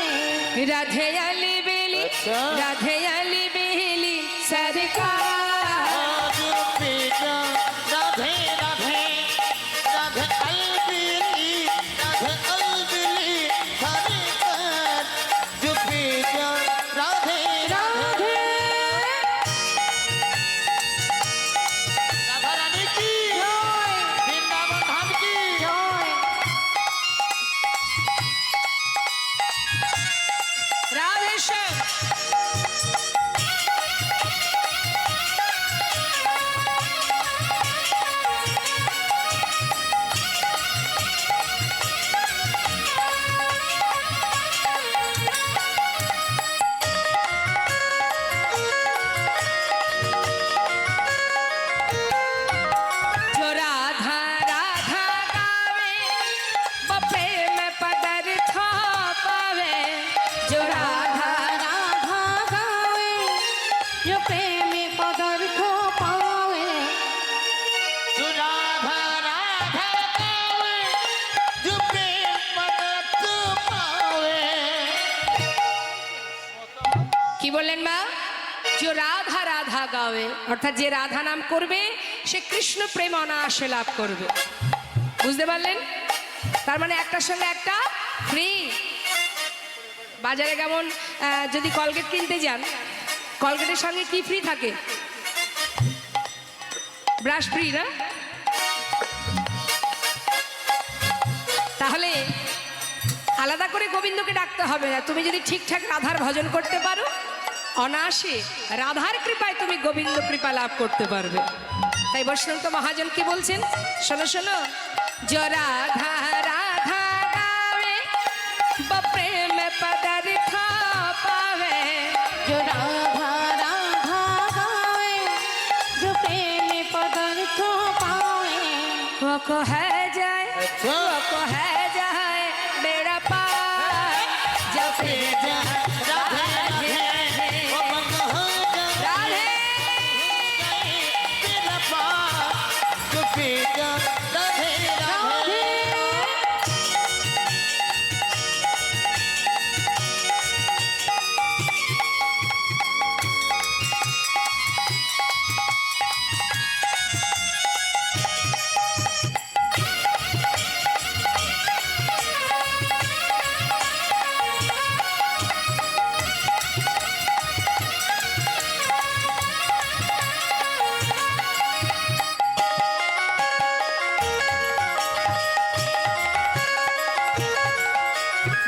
রাধে আলি বেলি, আচ্ছা। রাধে আলি বেলি সরকার, জপে যা রাধে রাধে, রাধে অলবেলি, রাধে অলবেলি, হরে কর, জপে যা রাধে রাধে। রাধা রানী কি বৃন্দাবন ধাম কি রাধে শ্যাম। जो राधा राधा गावे, वो प्रेम पदार्थ पावे। जो राधा राधा गावे, जो प्रेमी पदार्थ पावे। जो राधा राधा गावे, जो प्रेम पदार्थ पावे। কি বললেন মা? যে রাধা রাধা গাবে, অর্থাৎ যে রাধা নাম করবে সে কৃষ্ণ প্রেম অনায়াসে লাভ করবে। বুঝতে পারলেন? তার মানে একটার সঙ্গে একটা ফ্রি। বাজারে কেমন যদি কলগেট কিনতে যান, কলগেটের সঙ্গে কি ফ্রি থাকে? ব্রাশ ফ্রি না? তাহলে আলাদা করে গোবিন্দকে ডাকতে হবে না। তুমি যদি ঠিকঠাক রাধার ভজন করতে পারো, অনায়াসে রাধার কৃপায় তুমি গোবিন্দ কৃপা লাভ করতে পারবে। তাই বৈষ্ণব তো মহাজন কি বলছেন? শোনো শোনো, जो राधा राधा गावे, वो प्रेम पदार्थ पावे। जो राधा राधा गावे, जो प्रेमी पदार्थ पावे। वो को है जाए, अच्छा। वो को है जाए बेड़ा पार, जपे जा राधे राधे, वो भंग हो जाए राधे तेरा पार, जपे जा राधे राधे।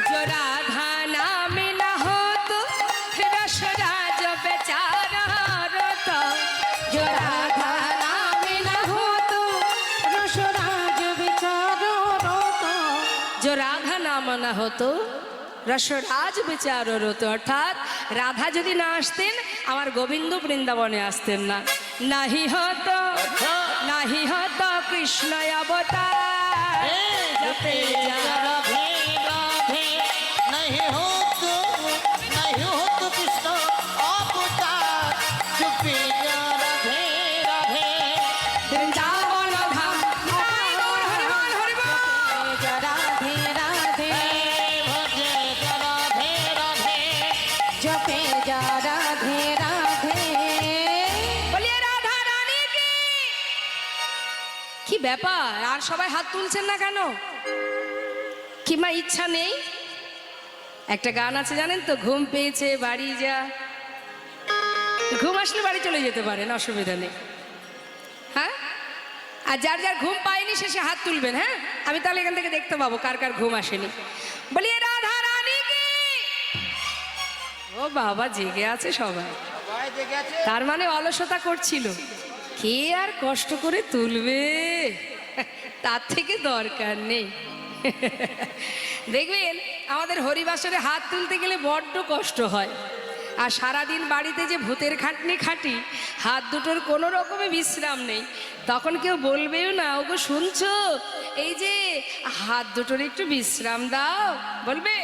जो राधा नाम न हो तो रसराज बेचारा रोता। जो राधा नाम न हो तो रसराज बेचारो रोता। जो राधा नाम ना হতো রসরাজ বিচার রত, অর্থাৎ রাধা যদি না আসতেন আমার গোবিন্দ বৃন্দাবনে আসতেন না। নাহি হতো নাহি হতো কৃষ্ণ অবতার जपे जा राधे राधे नहीं हो तो कृष्ण अवतार जपे जा राधे राधे বৃন্দাবন ধাম হরিবোল হরিবোল হরিবোল जा राधे राधे भजे जा राधे राधे जपे जा राधे राधे বলিয়ে রাধা রানী কি ব্যাপার আর সবাই হাত তুলছেন না কেন কি মা ইচ্ছা নেই একটা গান আছে জানেন তো ঘুম পেয়েছে বাড়ি যা ঘুম আসলে বাড়ি চলে যেতে পারেন অসুবিধা নেই হ্যাঁ আর যার যার ঘুম পায়নি শেষে হাত তুলবেন হ্যাঁ আমি তাহলে এখান থেকে দেখতে পাবো কার কার ঘুম আসেনি বলিয়ে রাধা রানী কি ও বাবা জেগে আছে সবাই তার মানে অলসতা করছিল কে আর কষ্ট করে তুলবে তার থেকে দরকার নেই দেখবেন আমাদের হরিবাসরে হাত তুলতে গেলে বড্ড কষ্ট হয় আর সারাদিন বাড়িতে যে ভূতের খাটনি খাটি হাত দুটোর কোনো রকমে বিশ্রাম নেই তখন কেউ বলবেও না ওগো শুনছো এই যে হাত দুটোর একটু বিশ্রাম দাও বলবে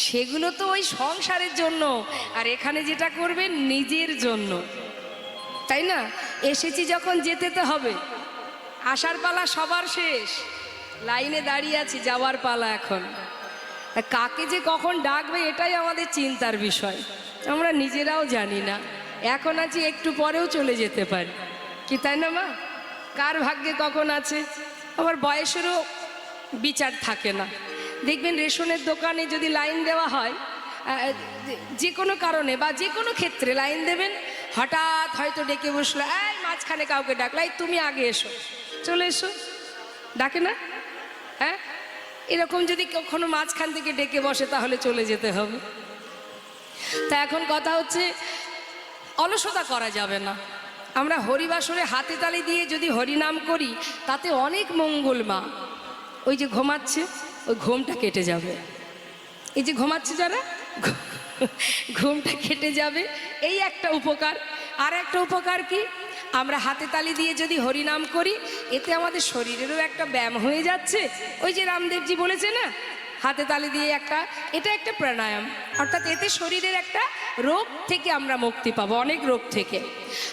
সেগুলো তো ওই সংসারের জন্য আর এখানে যেটা করবেন নিজের জন্য তাই না এসেছি যখন যেতে তো হবে আসার পালা সবার শেষ লাইনে দাঁড়িয়ে আছি যাওয়ার পালা এখন কাকে যে কখন ডাকবে এটাই আমাদের চিন্তার বিষয় আমরা নিজেরাও জানি না এখন আছি একটু পরেও চলে যেতে পারি কি তাই না মা কার ভাগ্যে কখন আছে আবার বয়সেরও বিচার থাকে না দেখবেন রেশনের দোকানে যদি লাইন দেওয়া হয় যে কোনো কারণে বা যে কোনো ক্ষেত্রে লাইন দেবেন হঠাৎ হয়তো ডেকে বসলো এই মাঝখানে কাউকে ডাকলো এই তুমি আগে এসো চলে এসো ডাকে না হ্যাঁ এরকম যদি কখনো মাঝখান থেকে ডেকে বসে তাহলে চলে যেতে হবে তা এখন কথা হচ্ছে অলসতা করা যাবে না আমরা হরিবাসরে হাতে তালি দিয়ে যদি হরিনাম করি তাতে অনেক মঙ্গল মা ওই যে ঘুমাচ্ছে ওই ঘুমটা কেটে যাবে এই যে ঘুমাচ্ছে যারা ঘুমটা কেটে যাবে এই একটা উপকার আর একটা উপকার কি আমরা হাতে তালি দিয়ে যদি হরিনাম করি এতে আমাদের শরীরেরও একটা ব্যায়াম হয়ে যাচ্ছে ওই যে রামদেবজি বলেছে না হাতে তালি দিয়ে এটা একটা প্রাণায়াম অর্থাৎ এতে শরীরের একটা রোগ থেকে আমরা মুক্তি পাবো অনেক রোগ থেকে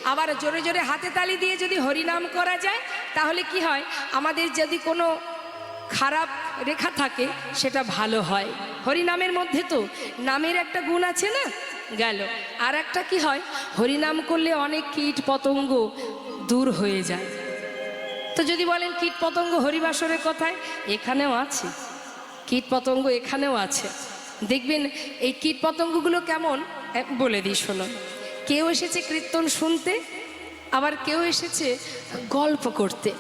আবার জোরে জোরে হাতে তালি দিয়ে যদি হরিনাম করা যায় তাহলে কি হয় আমাদের যদি কোনো খারাপ রেখা থাকে সেটা ভালো হয় হরিনামের মধ্যে তো নামের একটা গুণ আছে না গেল আর একটা কি হয় হরিনাম করলে অনেক কীট পতঙ্গ দূর হয়ে যায় তো যদি বলেন কীট পতঙ্গ হরিবাসরের কথায় এখানেও আছে কীট পতঙ্গ এখানেও আছে দেখবেন এই কীট পতঙ্গগুলো কেমন বলে দিই শোনো কেউ এসেছে কীর্তন শুনতে আবার কেউ এসেছে গল্প করতে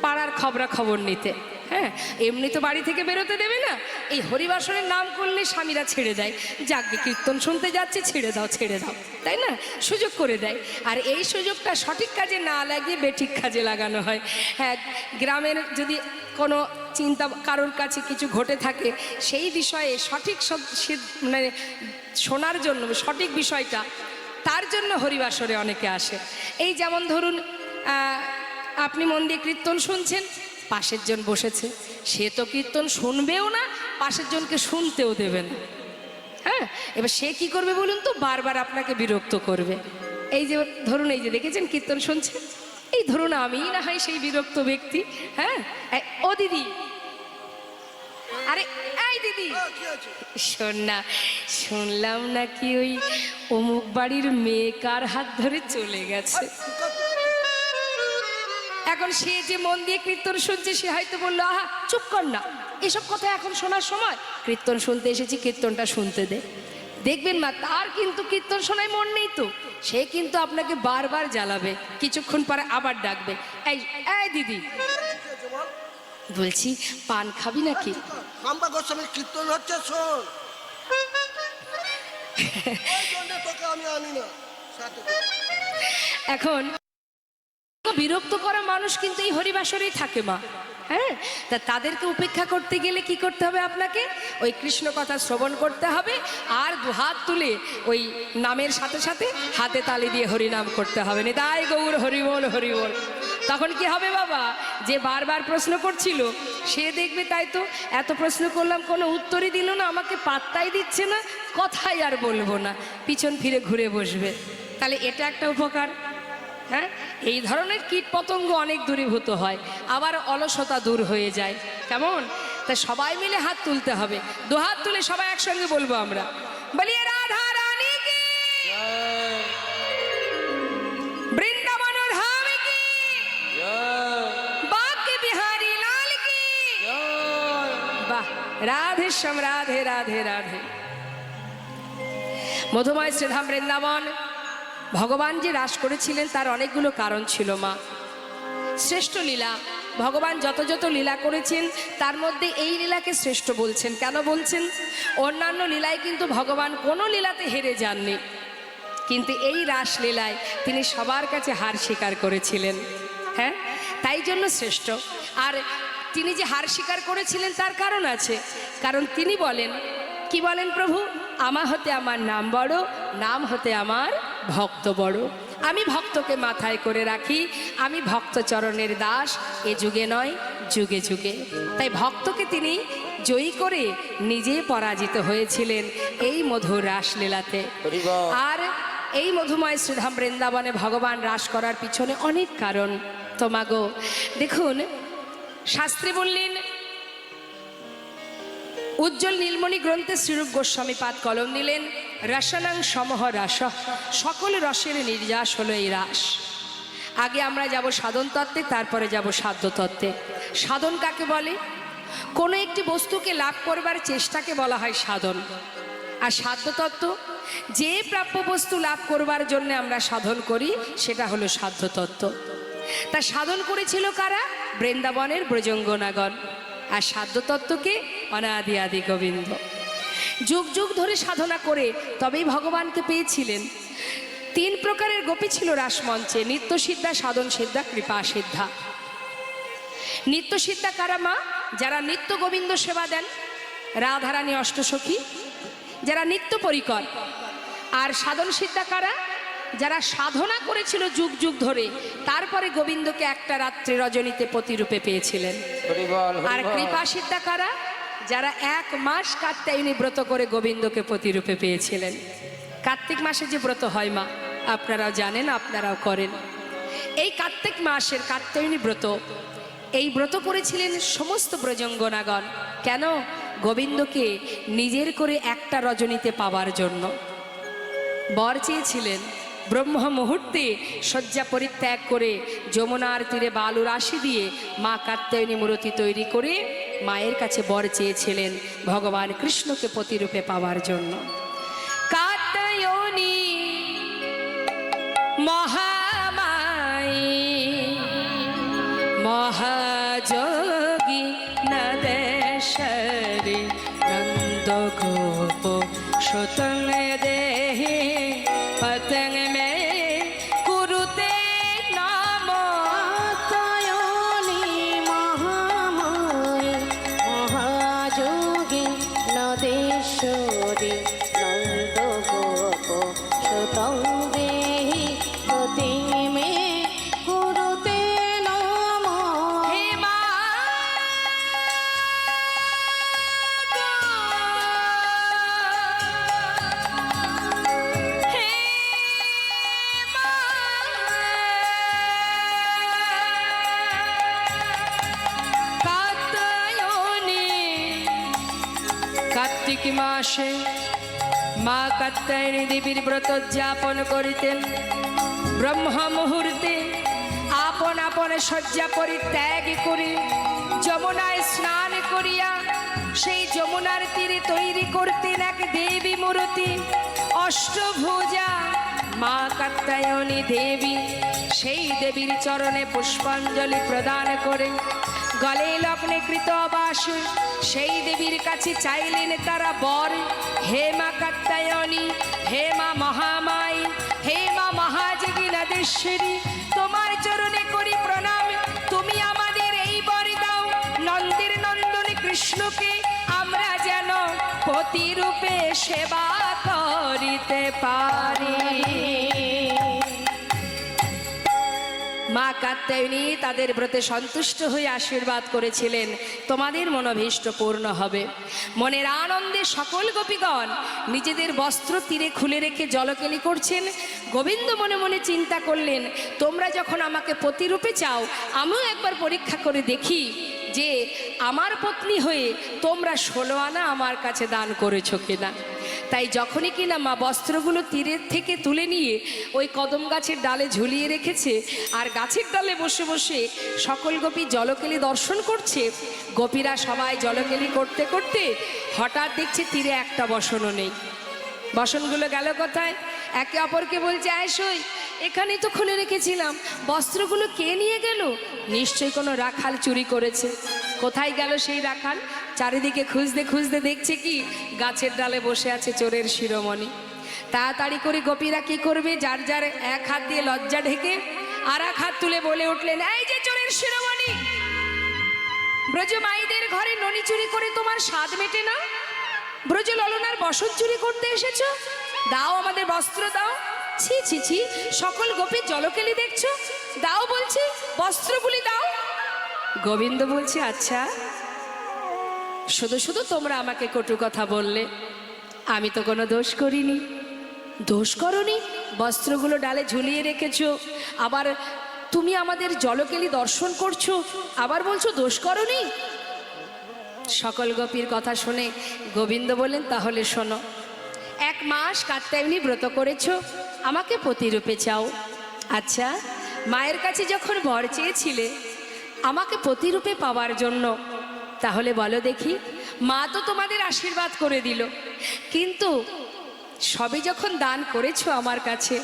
পাড়ার খবরাখবর নিতে হ্যাঁ এমনি তো বাড়ি থেকে বেরোতে দেবে না এই হরিবাসরের নাম করলে স্বামীরা ছেড়ে দেয় যাকে কীর্তন শুনতে যাচ্ছে ছেড়ে দাও তাই না সুযোগ করে দেয় আর এই সুযোগটা সঠিক কাজে না লাগিয়ে বেঠিক কাজে লাগানো হয় হ্যাঁ গ্রামের যদি কোনো চিন্তা কারোর কাছে কিছু ঘটে থাকে সেই বিষয়ে সঠিক মানে শোনার জন্য সঠিক বিষয়টা তার জন্য হরিবাসরে অনেকে আসে এই যেমন ধরুন আপনি মন দিয়ে কীর্তন শুনছেন পাশের জন বসেছে সে তো কীর্তন শুনবেও না পাশের জনকে শুনতেও দেবে না হ্যাঁ এবার সে কি করবে বলুন তো বারবার আপনাকে বিরক্ত করবে এই যে ধরুন এই যে দেখেছেন কীর্তন শুনছেন এই ধরুন আমিই না হয় সেই বিরক্ত ব্যক্তি হ্যাঁ ও দিদি আরে এই দিদি শোন না শুনলাম নাকি ওই অমুক বাড়ির মেয়ে কার হাত ধরে চলে গেছে এখন সে যে মন দিয়ে কীর্তন শুনছে সে হয়তো বললো আহা চুপ কর না এসব কথা এখন শোনার সময় কীর্তন শুনতে এসেছি কীর্তনটা শুনতে দে দেখবেন মা তার কিন্তু কীর্তন শোনায় মন নেই তো সে কিন্তু আপনাকে বারবার জ্বালাবে কিছুক্ষণ পরে আবার ডাকবে এই এই দিদি বলছি পান খাবি নাকি খাম্বা গোস্বামীর কীর্তন হচ্ছে শোন তোকে আমি আনি না এখন বিরক্ত করা মানুষ কিন্তু এই হরিবাসরেই থাকে মা। হ্যাঁ, তা তাদেরকে উপেক্ষা করতে গেলে কি করতে হবে? আপনাকে ওই কৃষ্ণ কথা শ্রবণ করতে হবে আর দুহাত তুলে ওই নামের সাথে সাথে হাতে তালি দিয়ে হরিনাম করতে হবে। নিতাই গৌর হরিবল হরিবল। তখন কি হবে বাবা? যে বারবার প্রশ্ন করছিল সে দেখবে তাই তো এত প্রশ্ন করলাম কোনো উত্তরই দিল না, আমাকে পাত্তাই দিচ্ছে না, কথাই আর বলবো না, পিছন ফিরে ঘুরে বসবে। তাহলে এটা একটা উপকার। হ্যাঁ, এই ধরনের কীট পতঙ্গ অনেক দূরীভূত হয়, আবার অলসতা দূর হয়ে যায়। কেমন? তা সবাই মিলে হাত তুলতে হবে, দুহাত তুলে সবাই একসঙ্গে বলবো আমরা, বলিয়ে রাধা রানী কি, বৃন্দাবন ধাম কি, বাঁকে বিহারী লাল কি। বাহ, রাধে শ্যাম, রাধে রাধে রাধে। মধুময় শ্রীধাম বৃন্দাবন ভগবান যে রাস করেছিলেন তার অনেকগুলো কারণ ছিল মা। শ্রেষ্ঠ লীলা, ভগবান যত যত লীলা করেছেন তার মধ্যে এই লীলাকে শ্রেষ্ঠ বলছেন। কেন বলছেন? অন্যান্য লীলায় কিন্তু ভগবান কোনো লীলাতে হেরে যাননি, কিন্তু এই রাসলীলায় তিনি সবার কাছে হার স্বীকার করেছিলেন। হ্যাঁ, তাই জন্য শ্রেষ্ঠ। আর তিনি যে হার স্বীকার করেছিলেন তার কারণ আছে, কারণ তিনি বলেন, কি বলেন প্রভু? আমা হতে আমার নাম বড়, নাম হতে আমার ভক্ত বড়। আমি ভক্তকে মাথায় করে রাখি, আমি ভক্ত চরণের দাস, এ যুগে নয় যুগে যুগে। তাই ভক্তকে তিনি জয়ী করে নিজে পরাজিত হয়েছিলেন এই মধুর রাসলীলাতে। আর এই মধুময় শ্রীধাম বৃন্দাবনে ভগবান রাস করার পিছনে অনেক কারণ। তোমাগো দেখুন, শাস্ত্রী বললেন, উজ্জ্বল নীলমণি গ্রন্থে শ্রীরূপ গোস্বামী পাদ কলম দিলেন, রসনাং সমহ রাস, সকল রসের নির্যাস হলো এই রাস। আগে আমরা যাব সাধন তত্ত্বে, তারপরে যাব সাধ্য তত্ত্বে। সাধন কাকে বলে? কোনো একটি বস্তুকে লাভ করবার চেষ্টাকে বলা হয় সাধন। আর সাধ্য তত্ত্ব, যে প্রাপ্য বস্তু লাভ করবার জন্য আমরা সাধন করি সেটা হলো সাধ্য তত্ত্ব। তা সাধন করেছিল কারা? বৃন্দাবনের ব্রজঙ্গনাগণ। আর সাধ্য তত্ত্বকে অনাদি আদি গোবিন্দ যুগ যুগ ধরে সাধনা করে তবেই ভগবানকে পেয়েছিলেন। 3 প্রকারের গোপী ছিল রাসমঞ্চে, নিত্য সিদ্ধা, সাধন সিদ্ধা, কৃপা সিদ্ধা। নিত্য সিদ্ধা কারা মা? যারা নিত্য গোবিন্দ সেবা দেন, রাধারানী অষ্টসখী, যারা নিত্য পরিকর। আর সাধন সিদ্ধা কারা? যারা সাধনা করেছিল যুগ যুগ ধরে, তারপরে গোবিন্দকে একটা রাত্রি রজনীতে পতিরূপে পেয়েছিলেন। আর কৃপা সিদ্ধা কারা? যারা 1 মাস কাত্যায়নী ব্রত করে গোবিন্দকে পতিরূপে পেয়েছিলেন। কার্তিক মাসে যে ব্রত হয় মা, আপনারাও জানেন, আপনারাও করেন। এই কার্তিক মাসের কাত্যায়নী ব্রত, এই ব্রত করেছিলেন সমস্ত ব্রজঙ্গনাগণ। কেন? গোবিন্দকে নিজের করে একটা রজনীতে পাওয়ার জন্য। বর চেয়েছিলেন, ব্রহ্ম মুহূর্তে শয্যা পরিত্যাগ করে যমুনার তীরে বালু রাশি দিয়ে মা কাত্যায়নী মূর্তি তৈরি করে মায়ের কাছে বর চেয়েছিলেন ভগবান কৃষ্ণকে পতিরূপে পাওয়ার জন্য। কাত্যায়নী মহামায়ী মহাযোগী নদেশ্বরী নন্দ গোপ সুতং দেহে পতং মে কুরুতে নাম। কাত্যায়নী মহামায়ী মহাযোগী নদেশ্বরী নন্দ গোপ সুতং দেহি গতি মে কুরুতে নমঃ। হে মা হে মা কাত্যায়নী। কার্তিক মাসে মা কাত্যায়নী দেবীর ব্রত উদযাপন করিতেন। ব্রহ্ম মুহূর্তে আপন আপন শয্যা পরিত্যাগ করে যমুনায় স্নান করিয়া সেই যমুনার তীরে তৈরি করতেন এক দেবী মূর্তি, অষ্টভুজা মা কাত্যায়নী দেবী। সেই দেবীর চরণে পুষ্পাঞ্জলি প্রদান করে গলে লগ্নে কৃত বাসে সেই দেবীর কাছে চাইলেন তারা বর। হে মা কাত্যায়নী, হে মা মহামায়ী, হে মা মহাযোগী নদেশ্বরী, তোমার চরণে করে প্রতিরূপে সেবা করিতে পারি। মা কাত্যায়নী তাদের ব্রতে সন্তুষ্ট হয়ে আশীর্বাদ করেছিলেন, তোমাদের মনোভীষ্ট পূর্ণ হবে। মনের আনন্দে সকল গোপীগণ নিজেদের বস্ত্র তীরে খুলে রেখে জলকেলি করছেন। গোবিন্দ মনে মনে চিন্তা করলেন, তোমরা যখন আমাকে প্রতিরূপে চাও, আমিও একবার পরীক্ষা করে দেখি যে আমার পত্নী হয়ে তোমরা 16 আনা আমার কাছে দান করেছো কিনা। তাই যখনই কিনা মা বস্ত্রগুলো তীরের থেকে তুলে নিয়ে ওই কদম গাছের ডালে ঝুলিয়ে রেখেছে, আর গাছের ডালে বসে বসে সকল গোপী জলকেলি দর্শন করছে, গোপীরা সবাই জলকেলি করতে করতে হঠাৎ দেখছে তীরে একটা বসনও নেই। বসনগুলো গেল কোথায়? একে অপরকে বলছে, আয়সই এখানে তো খুলে রেখেছিলাম, বস্ত্রগুলো কে নিয়ে গেল? নিশ্চয়ই কোনো রাখাল চুরি করেছে। কোথায় গেল সেই রাখাল? চারিদিকে খুঁজতে খুঁজতে দেখছে কি গাছের ডালে বসে আছে চোরের শিরোমণি। তাড়াতাড়ি করে গোপীরা কি করবে, যার যার এক হাত দিয়ে লজ্জা ঢেকে আর এক হাত তুলে বলে উঠলেন, এই যে চোরের শিরোমণি, ব্রজ মাইদের ঘরে ননি চুরি করে তোমার স্বাদ মেটে না? ব্রজ ললনার বসন চুরি করতে এসেছো? দাও আমাদের বস্ত্র দাও। ছি ছি ছি, সকল গোপীর জলকেলি দেখছো, দাও বলছি, বস্ত্রগুলি দাও। গোবিন্দ বলছে, আচ্ছা শুধু শুধু তোমরা আমাকে কটু কথা বললে, আমি তো কোনো দোষ করিনি। দোষ করনি? বস্ত্রগুলো ডালে ঝুলিয়ে রেখেছো, আবার তুমি আমাদের জলকেলি দর্শন করছো, আবার বলছো দোষ করনি। সকল গোপীর কথা শুনে গোবিন্দ বললেন, তাহলে শোনো, 1 মাস কাত্যায়নী ব্রত করেছো, আমাকে প্রতিরূপে চাও। আচ্ছা, মায়ের কাছে যখন বর চেয়েছিলে আমাকে প্রতিরূপে পাওয়ার জন্য, তাহলে বলো দেখি, মা তো তোমাদের আশীর্বাদ করে দিল, কিন্তু সবে যখন দান করেছো আমার কাছে,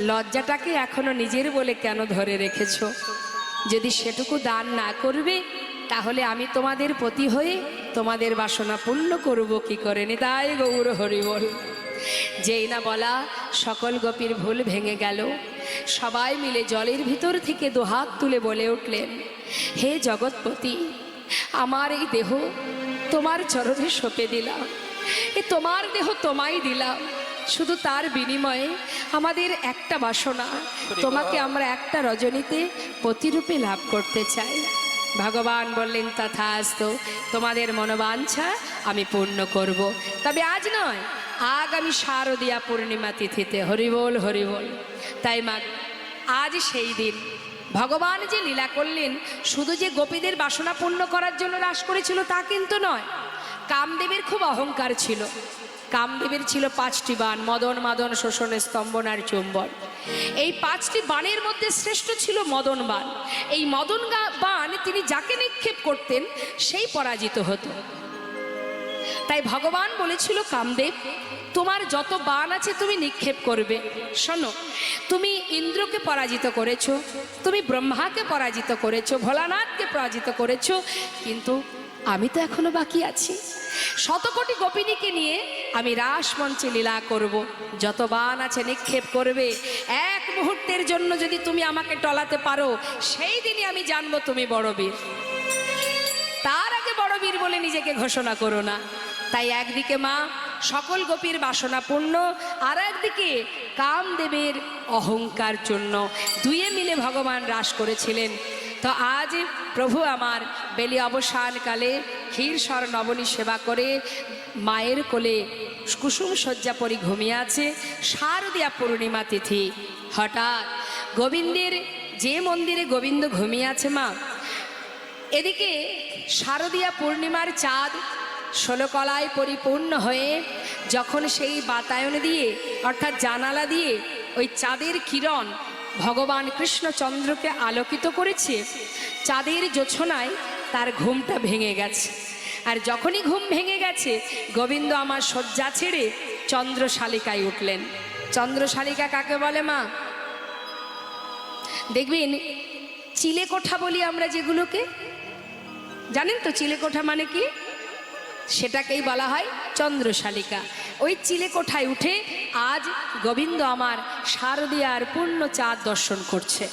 লজ্জাটাকে এখনো নিজের বলে কেন ধরে রেখেছো? যদি সেটুকু দান না করবে, তাহলে আমি তোমাদের পতি হয়ে তোমাদের বাসনা পূর্ণ করব কি করে? নিতাই গৌর হরি বল। যেই না বলা, সকল গোপীর ভুল ভেঙে গেল। সবাই মিলে জলের ভিতর থেকে দুহাত তুলে বলে উঠলেন, হে জগৎপতি, আমার এই দেহ তোমার চরণে সঁপে দিলাম, এ তোমার দেহ তোমায় দিলাম, শুধু তার বিনিময়ে আমাদের একটা বাসনা, তোমাকে আমরা একটা রজনীতে প্রতিরূপে লাভ করতে চাই। ভগবান বললেন, তথাস্তু, তোমাদের মনোবাঞ্ছা আমি পূর্ণ করব, তবে আজ নয়, আগামী শারদীয়া পূর্ণিমা তিথিতে। হরিবোল হরিবোল। তাই মা, আজ সেই দিন ভগবান যে লীলা করলেন, শুধু যে গোপীদের বাসনা পূর্ণ করার জন্য রাস করেছিল তা কিন্তু নয়। কামদেবের খুব অহংকার ছিল। কামদেবের ছিল 5টি বাণ, মদন মাদন শোষণ স্তম্ভন আর চুম্বন। এই 5টি বাণের মধ্যে শ্রেষ্ঠ ছিল মদন বাণ। এই মদন বাণ তিনি যাকে নিক্ষেপ করতেন সেই পরাজিত হতো। তাই ভগবান বলেছিল, কামদেব, তোমার যত বাণ আছে তুমি নিক্ষেপ করবে। শোনো, তুমি ইন্দ্রকে পরাজিত করেছো, তুমি ব্রহ্মাকে পরাজিত করেছো, ভোলানাথকে পরাজিত করেছো, কিন্তু আমি তো এখনো বাকি আছি। 100 কোটি গোপিনীকে নিয়ে আমি রাস মঞ্চে লীলা করব। যত বাণ আছে নিক্ষেপ করবে। এক মুহূর্তের জন্য যদি তুমি আমাকে টলাতে পারো, সেই দিনই আমি জানবো তুমি বড় বীর। তার আগে বড় বীর বলে নিজেকে ঘোষণা করো না। তাই একদিকে মা সকল গোপীর বাসনা পূর্ণ, আর একদিকে কামদেবের অহংকার জন্য, দুয়ে মিলে ভগবান রাস করেছিলেন। তো আজ প্রভু আমার বেলি অবসানকালে ক্ষীরসর নবনী সেবা করে মায়ের কোলে কুসুম শয্যা পরি ঘুমিয়ে আছে। শারদীয়া পূর্ণিমা তিথি। হঠাৎ গোবিন্দের যে মন্দিরে গোবিন্দ ঘুমিয়ে আছে মা, এদিকে শারদীয়া পূর্ণিমার চাঁদ 16 কলায় পরিপূর্ণ হয়ে যখন সেই বাতায়ন দিয়ে অর্থাৎ জানালা দিয়ে ওই চাঁদের কিরণ ভগবান কৃষ্ণচন্দ্রকে আলোকিত করেছে, চাঁদের জোছনায় তার ঘুমটা ভেঙে গেছে। আর যখনই ঘুম ভেঙে গেছে, গোবিন্দ আমার শয্যা ছেড়ে চন্দ্রশালিকায় উঠলেন। চন্দ্রশালিকা কাকে বলে মা? দেখবেন চিলেকোঠা বলি আমরা যেগুলোকে, জানেন তো চিলেকোঠা মানে কি? সেটাকেই বলা হয় চন্দ্রশালিকা। ওই চিলেকোঠায় উঠে আজ গোবিন্দ আমার শারদীয়ার পূর্ণ চাঁদ দর্শন করছে।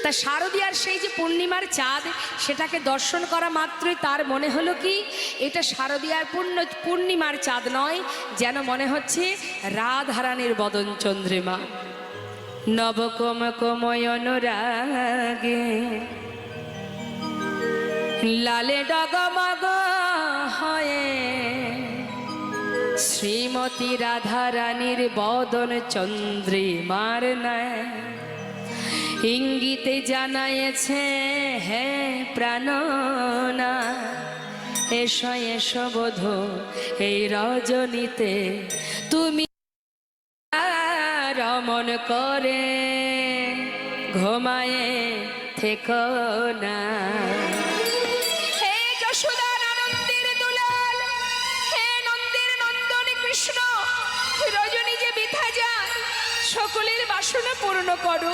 তা শারদীয়ার সেই যে পূর্ণিমার চাঁদ, সেটাকে দর্শন করা মাত্রই তার মনে হলো কি এটা শারদীয়ার পূর্ণিমার চাঁদ নয়, যেন মনে হচ্ছে রাধারানীর বদন চন্দ্রিমা। নবকম কময় অনুরাগে লালে ডগমগ হয়ে শ্রীমতী রাধারানীর বদন চন্দ্রিমার ন্যায় ইঙ্গিতে জানায়েছে, হে প্রাণনা এসো এসো বধূ এই রজনীতে তুমি রমন করে ঘুমায়ে থেকো না। হে যশোদা নন্দের দুলাল, হে নন্দের নন্দন কৃষ্ণ, রজনী যে বৃথা যায়, সকলের বাসনা পূর্ণ করো।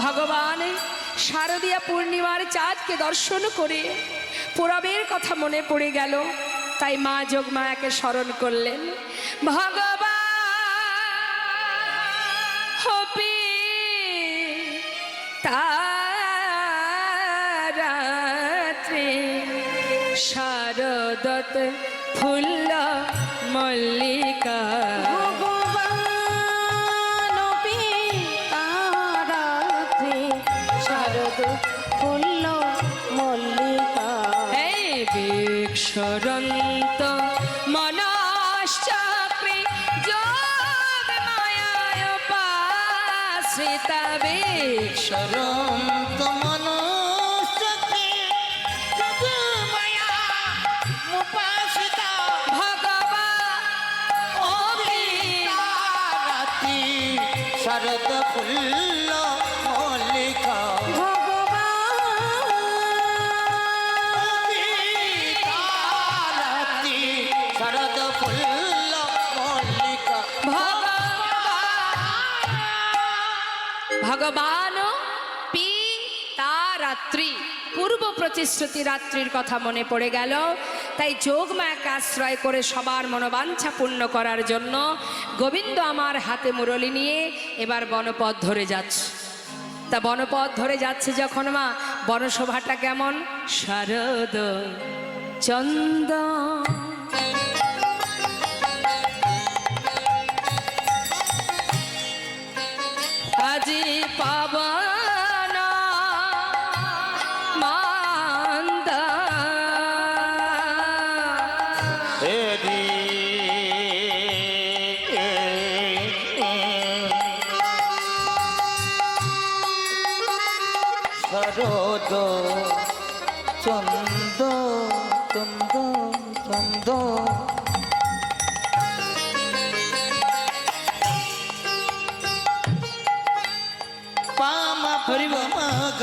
ভগবান শারদীয়া পূর্ণিমার চাঁদকে দর্শন করে পূরবের কথা মনে পড়ে গেল, তাই মা যোগমায়াকে স্মরণ করলেন। ভগবান হপি তারাত্রি শারদত ফুল্ল মল্লিকা। ফুল্ল মল্লিকা এই বিক্ষরন্ত মনশ্চক্রে যোগ মায়ায় উপাসিতা বিক্ষরন্ত মনশ্চক্রে যোগ মায়া উপাসিতা ভগবান অভিরাতি শারদ ফুল্ল মল্লিকা। শারদ ফুল্ল মল্লিকা। ভগবান পি তা রাত্রি, পূর্ব প্রতিশ্রুতি রাত্রির কথা মনে পড়ে গেল, তাই যোগমায়াকে আশ্রয় করে সবার মনোবাঞ্ছা পূর্ণ করার জন্য গোবিন্দ আমার হাতে মুরলি নিয়ে এবার বনপথ ধরে যাচ্ছে। তা বনপথ ধরে যাচ্ছে যখন মা, বনশোভাটা কেমন? শারদ চন্দ আজি পাবন মন্দ শারদ চন্দ চন্দ চন্দ হরিব মগ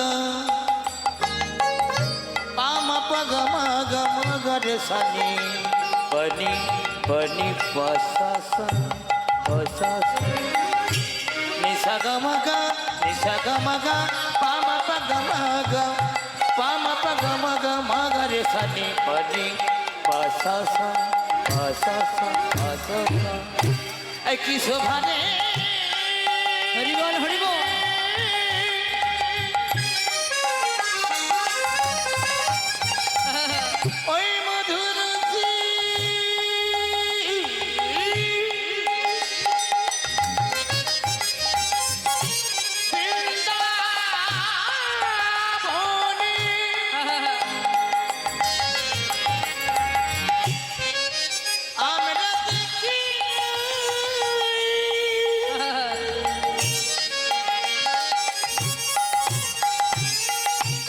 পাম পগ মগ মগরে সানি পনি পনি পসাস পসাস নিসগ মগ পাম পগ মগ মগরে সানি পনি পসাস পসাস পসাস। এই কি শোভানে হরিবল হরিবল। ওই মধুর আমরা দেখি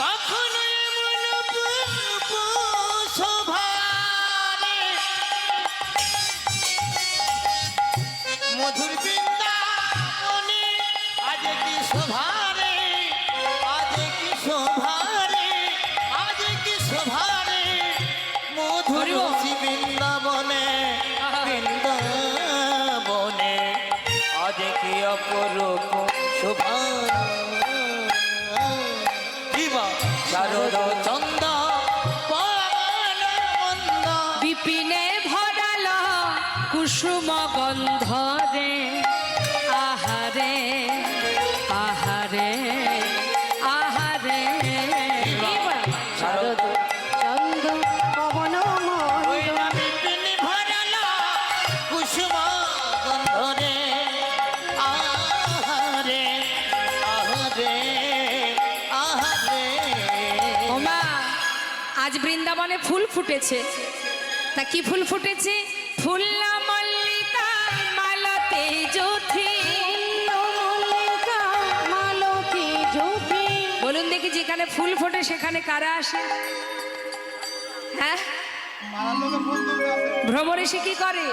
কখনো এমন শোভানে মধুর বৃন্দাবনে আজ কি শোভারে আজ কি শোভারে আজ কি শোভারে মধুর বৃন্দাবনে বৃন্দাবনে আজ কি অপরূপ শোভা। শারদ চন্দ মন্দ বিপিনে ভরাল কুসুম গন্ধ রে, আহারে আহারে বৃন্দাবনে ফুল ফুটেছে। তা কি ফুল ফুটেছে? ফুল্লা মল্লিকা মালতে জ্যোতি। মল্লিকা মালতী জ্যোতি। বলুন দেখি, যেখানে ফুল ফোটে সেখানে কারা আসে? হ্যাঁ, ভ্রমর এসে কি করে?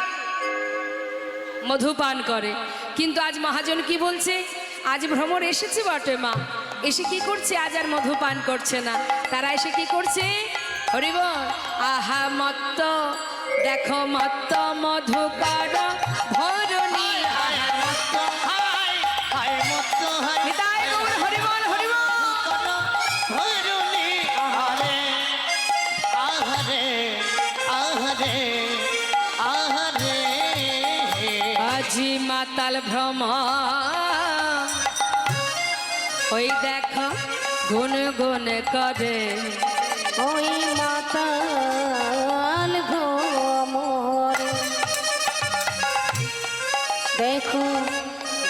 মধুপান করে। কিন্তু আজ মহাজন কি বলছে? আজ ভ্রমর এসেছে বটে মা, এসে কি করছে? আজ আর মধুপান করছে না। তারা এসে কি করছে? হরিবল। আহা মত্ত, দেখো মত্ত মধুকর ধরণী। নিতাই গৌর হরিবল হরিবল। আজি মাতাল ভ্রম, ওই দেখো গুন গুন করে। ওই মাতাল ভ্রমর, দেখো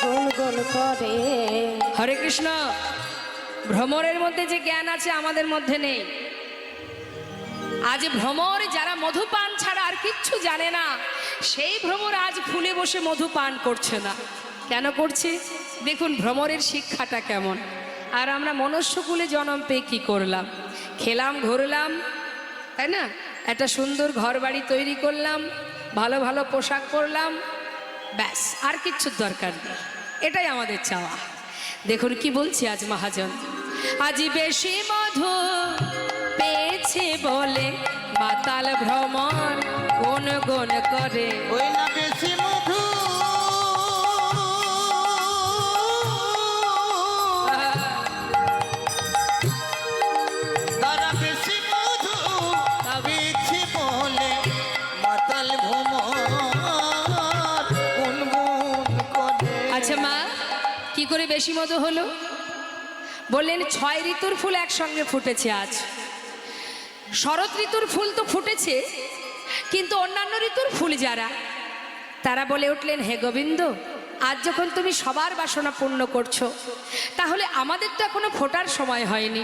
গুনগুন করে। হরে কৃষ্ণ। ভ্রমরের মধ্যে যে জ্ঞান আছে আমাদের মধ্যে নেই। আজ ভ্রমর যারা মধুপান ছাড়া আর কিচ্ছু জানে না, সেই ভ্রমর আজ ফুলে বসে মধুপান করছে না। কেন করছে? দেখুন ভ্রমরের শিক্ষাটা কেমন। আর আমরা মনুষ্যকুলে জন্ম পেয়ে কি করলাম? খেলাম, ঘুরলাম, তাই না? একটা সুন্দর ঘর বাড়ি তৈরি করলাম, ভালো ভালো পোশাক পরলাম, ব্যাস, আর কিচ্ছুর দরকার নেই। এটাই আমাদের চাওয়া। দেখুন কি বলছি আজ মহাজন। আজি বেশি মধু পেয়েছে বলে মাতাল ভ্রমর গুন গুন করে। ওই না বেশি মধু, তারা বেশি মধু পেয়েছে বলে মাতাল ভ্রমর গুনগুন করে। আচ্ছা মা, কি করে বেশি মধু হলো? বললেন 6 ঋতুর ফুল একসঙ্গে ফুটেছে আজ। শরৎ ঋতুর ফুল তো ফুটেছে, কিন্তু অন্যান্য ঋতুর ফুল যারা, তারা বলে উঠলেন, হে গোবিন্দ, আজ যখন তুমি সবার বাসনা পূর্ণ করছো, তাহলে আমাদের তো এখনো ফোটার সময় হয়নি,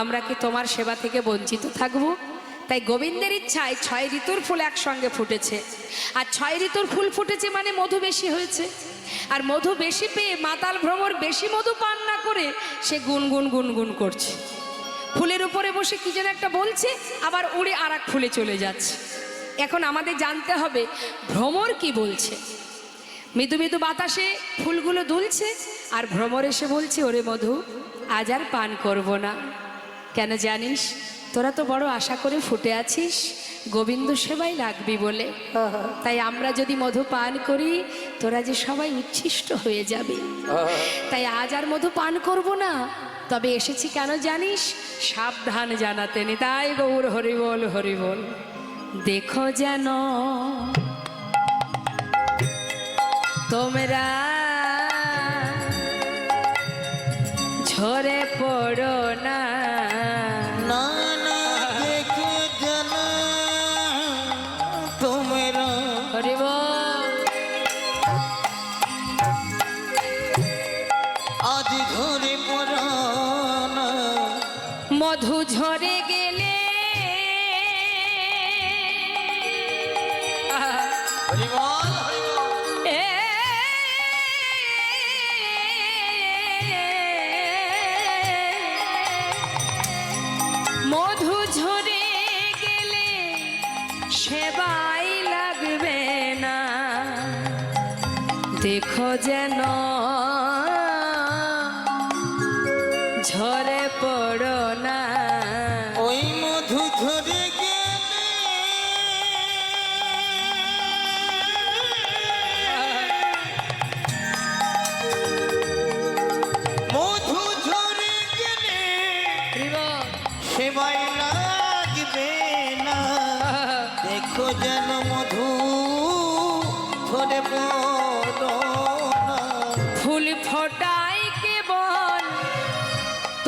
আমরা কি তোমার সেবা থেকে বঞ্চিত থাকবো? তাই গোবিন্দের ইচ্ছায় 6 ঋতুর ফুল একসঙ্গে ফুটেছে। আর 6 ঋতুর ফুল ফুটেছে মানে মধু বেশি হয়েছে। আর মধু বেশি পেয়ে মাতাল ভ্রমর বেশি মধু পান না করে সে গুনগুন গুনগুন করছে। ফুলের উপরে বসে কি যেন একটা বলছে, আবার উড়ে আর এক ফুলে চলে যাচ্ছে। এখন আমাদের জানতে হবে ভ্রমর কি বলছে। মৃদু মৃদু বাতাসে ফুলগুলো দুলছে, আর ভ্রমর এসে বলছে, ওরে মধু, আজ আর পান করব না। কেন জানিস? তোরা তো বড় আশা করে ফুটে আছিস গোবিন্দ সেবাই লাগবি বলে। তাই আমরা যদি মধু পান করি, তোরা যে সবাই উচ্ছিষ্ট হয়ে যাবে। তাই আজ আর মধু পান করব না। তবে এসেছি কেন জানিস? সাবধান জানাতে। নিতাই গৌর হরিবল হরিবল। দেখো যেন তোমরা ঝরে পড়ো না। না না দেখে যেন তোমরা হরিবল। আজ ঝরে পড়ো না। মধু ঝরে গেলে হরিবল হরিবল। এ মধু ঝরে গেলে সেবাই লাগবে না। দেখো যেন ঝরে পড়ো না। ওই মধু ঝরে গেলে মধু ঝরে গেলে সেবাই লাগবে না। দেখো যেন মধু ঝরে পড়ো না। ফুল ফোটাই কেবল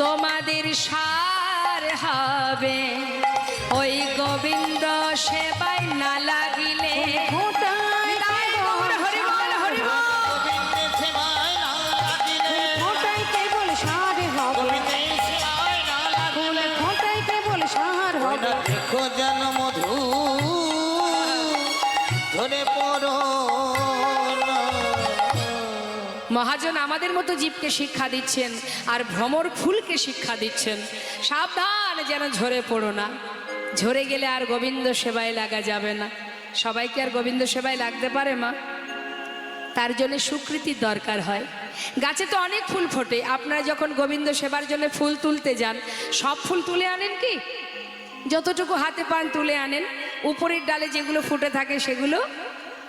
তোমাদের সার হবে, ওই গোবিন্দ সেবায় না লাগিলে। গোবিন্দের সেবায় না লাগিলে, ফোটাই কেবল সার হবে, গোবিন্দের সেবায় না লাগিলে, ফোটাই কেবল সার হবে। দেখো যেন মধু ধরে পড়ো না। মহাজন আমাদের মতো জীবকে শিক্ষা দিচ্ছেন আর ভ্রমর ফুলকে শিক্ষা দিচ্ছেন, সাবধান যেন ঝরে পড়ো না। ঝরে গেলে আর গোবিন্দ সেবায় লাগা যাবে না। সবাইকে আর গোবিন্দ সেবায় লাগতে পারে মা? তার জন্য স্বীকৃতির দরকার হয়। গাছে তো অনেক ফুল ফোটে, আপনারা যখন গোবিন্দ সেবার জন্য ফুল তুলতে যান, সব ফুল তুলে আনেন কি? যতটুকু হাতে পান তুলে আনেন। উপরের ডালে যেগুলো ফুটে থাকে সেগুলো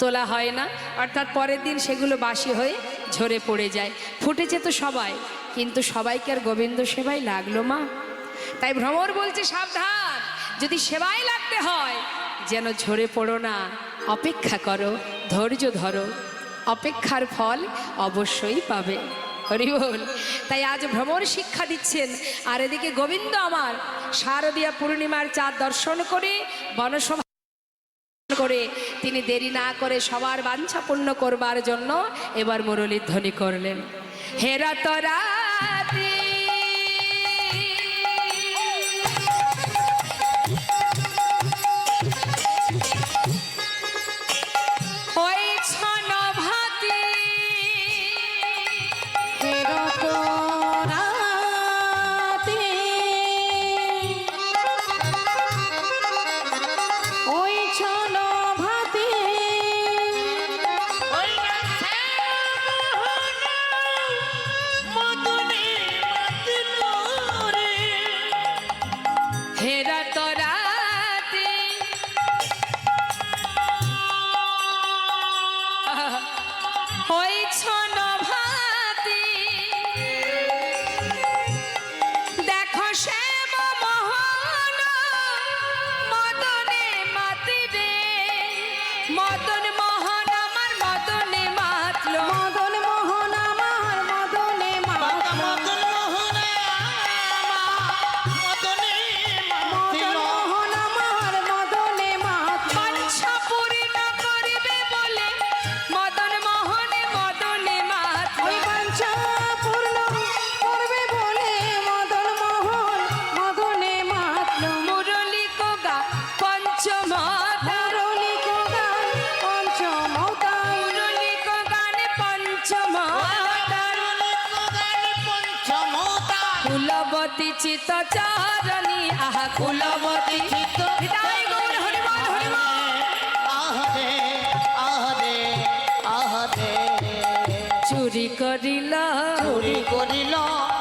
তোলা হয় না, অর্থাৎ পরের দিন সেগুলো বাসি হয়ে ঝরে পড়ে যায়। ফুটেছে তো সবাই, কিন্তু সবাইকে আর গোবিন্দ সেবায় লাগলো মা? তাই ভ্রমর বলছে সাবধান, যদি সেবায় লাগতে হয় যেন ঝরে পড়ো না, অপেক্ষা করো, ধৈর্য ধরো, অপেক্ষার ফল অবশ্যই পাবে। হরি বল। তাই আজ ভ্রমর শিক্ষা দিচ্ছেন, আর এদিকে গোবিন্দ আমার শারদীয়া পূর্ণিমার চাঁদ দর্শন করে বনসভা করে তিনি দেরি না করে সবার বাঞ্ছা পূর্ণ করবার জন্য এবার মুরলীর ধ্বনি করলেন। হেরা তোরা কুলবতী চিত চারণী আহা কুলবতী চিত হৃদয় গৌর হরি বল হরি বল। আহরে আহরে আহরে চুরি করিল চুরি করিল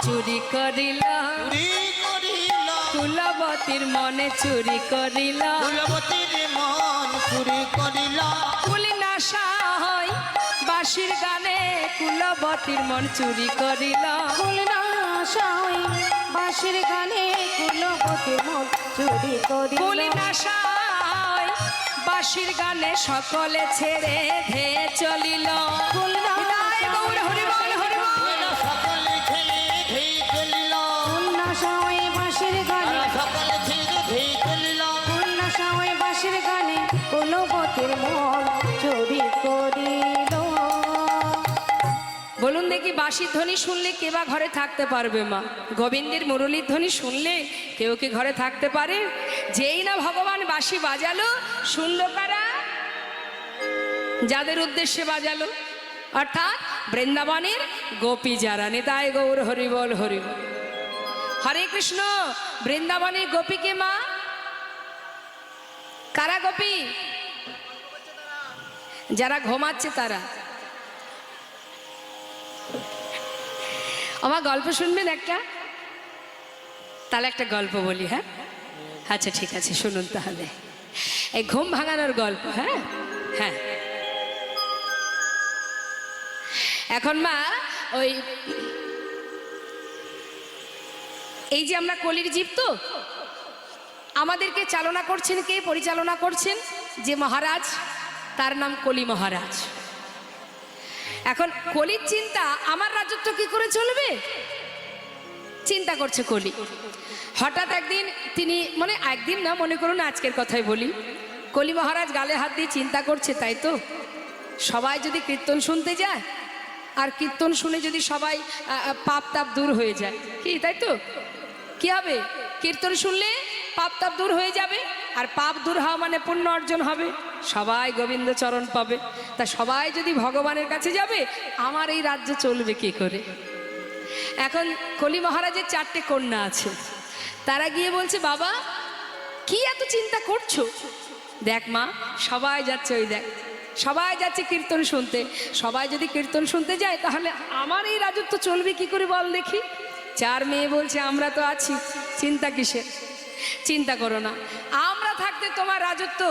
চুরি করিল চুরি করিল কুলবতীর মনে চুরি করিল কুলবতীর মন চুরি করিল কুলি নাশা হয় বাঁশির গানে কুলবতীর মন চুরি করিল বাঁশির গানে কুলবতীর মন চুরি করিল কুলি নাশা হয় বাঁশির গানে সকলে ছেড়ে ধে চলিল। হৃদয় গৌর হরি বল হরি বল। সকলে ছেড়ে ধেই চলিল উল্লাসায় বাঁশির গানে সকলে ছেড়ে ধেই চলিল উল্লাসায় বাঁশির গানে কুলবতীর মন চুরি করিল। বলুন দেখি, বাঁশির ধ্বনি শুনলে কে বা ঘরে থাকতে পারবে মা? গোবিন্দের মুরলীর ধ্বনি শুনলে কেউ কি ঘরে থাকতে পারে? যেই না ভগবান বাঁশি বাজালো, শুনলো কারা? যাদের উদ্দেশ্যে বাজালো, অর্থাৎ বৃন্দাবনের গোপী যারা। নিতাই গৌর হরি বল হরি বল। হরে কৃষ্ণ। বৃন্দাবনের গোপীকে মা? কারা গোপী? যারা ঘুমাচ্ছে তারা। আমার গল্প শুনবেন একটা? তাহলে একটা গল্প বলি। হ্যাঁ, আচ্ছা ঠিক আছে, শুনুন তাহলে। এই ঘুম ভাঙানোর গল্প। হ্যাঁ হ্যাঁ। এখন মা ওই এই যে আমরা কলির জীব, তো আমাদেরকে চালনা করছেন কে? পরিচালনা করছেন যে মহারাজ, তার নাম কলি মহারাজ। এখন কলির চিন্তা, আমার রাজত্ব কি করে চলবে চিন্তা করছে কলি। হঠাৎ একদিন তিনি, মানে একদিন না, মনে করুন আজকের কথাই বলি, কলি মহারাজ গালে হাত দিয়ে চিন্তা করছে, তাই তো সবাই যদি কীর্তন শুনতে যায়, আর কীর্তন শুনে যদি সবাই পাপ তাপ দূর হয়ে যায়, কি তাই তো? কি হবে? কীর্তন শুনলে পাপ তাপ দূর হয়ে যাবে। আর পাপ দূর হওয়া মানে পুণ্য অর্জন হবে, সবাই গোবিন্দ চরণ পাবে। তা সবাই যদি ভগবানের কাছে যাবে, আমার এই রাজ্য চলবে কি করে? এখন কলি মহারাজের 4টে কন্যা আছে, তারা গিয়ে বলছে, বাবা কি এত চিন্তা করছো? দেখ মা, সবাই যাচ্ছে, ওই দেখ সবাই যাচ্ছে কীর্তন শুনতে। সবাই যদি কীর্তন শুনতে যায়, তাহলে আমার এই রাজত্ব চলবে কি করে বল দেখি? 4 মেয়ে বলছে, আমরা তো আছি, চিন্তা কিসের? চিন্তা করো না, আমরা থাকতে তোমার রাজত্ব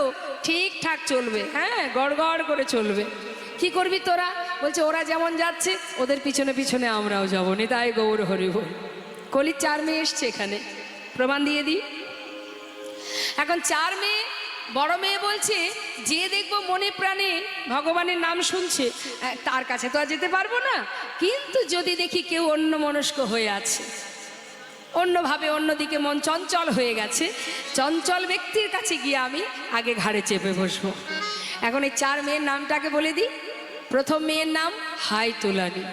ঠিকঠাক চলবে, হ্যাঁ, গড়গড় করে চলবে। কি করবি তোরা? বলছে, ওরা যেমন যাচ্ছে ওদের পিছনে পিছনে আমরাও যাবো, নিতাই গৌর হরি বল। কলির 4 মেয়ে এসছে, এখানে প্রমাণ দিয়ে দিই। এখন 4 মেয়ে, বড় মেয়ে বলছে, যে দেখবো মনে প্রাণে ভগবানের নাম শুনছে, তার কাছে তো আর যেতে পারবো না, কিন্তু যদি দেখি কেউ অন্য মনস্ক হয়ে আছে, অন্যভাবে অন্যদিকে মন চঞ্চল হয়ে গেছে, চঞ্চল ব্যক্তির কাছে গিয়ে আমি আগে ঘাড়ে চেপে বসবো। এখন এই 4 মেয়ের নামটাকে বলে দিই। প্রথম মেয়ের নাম হাই তুলানি,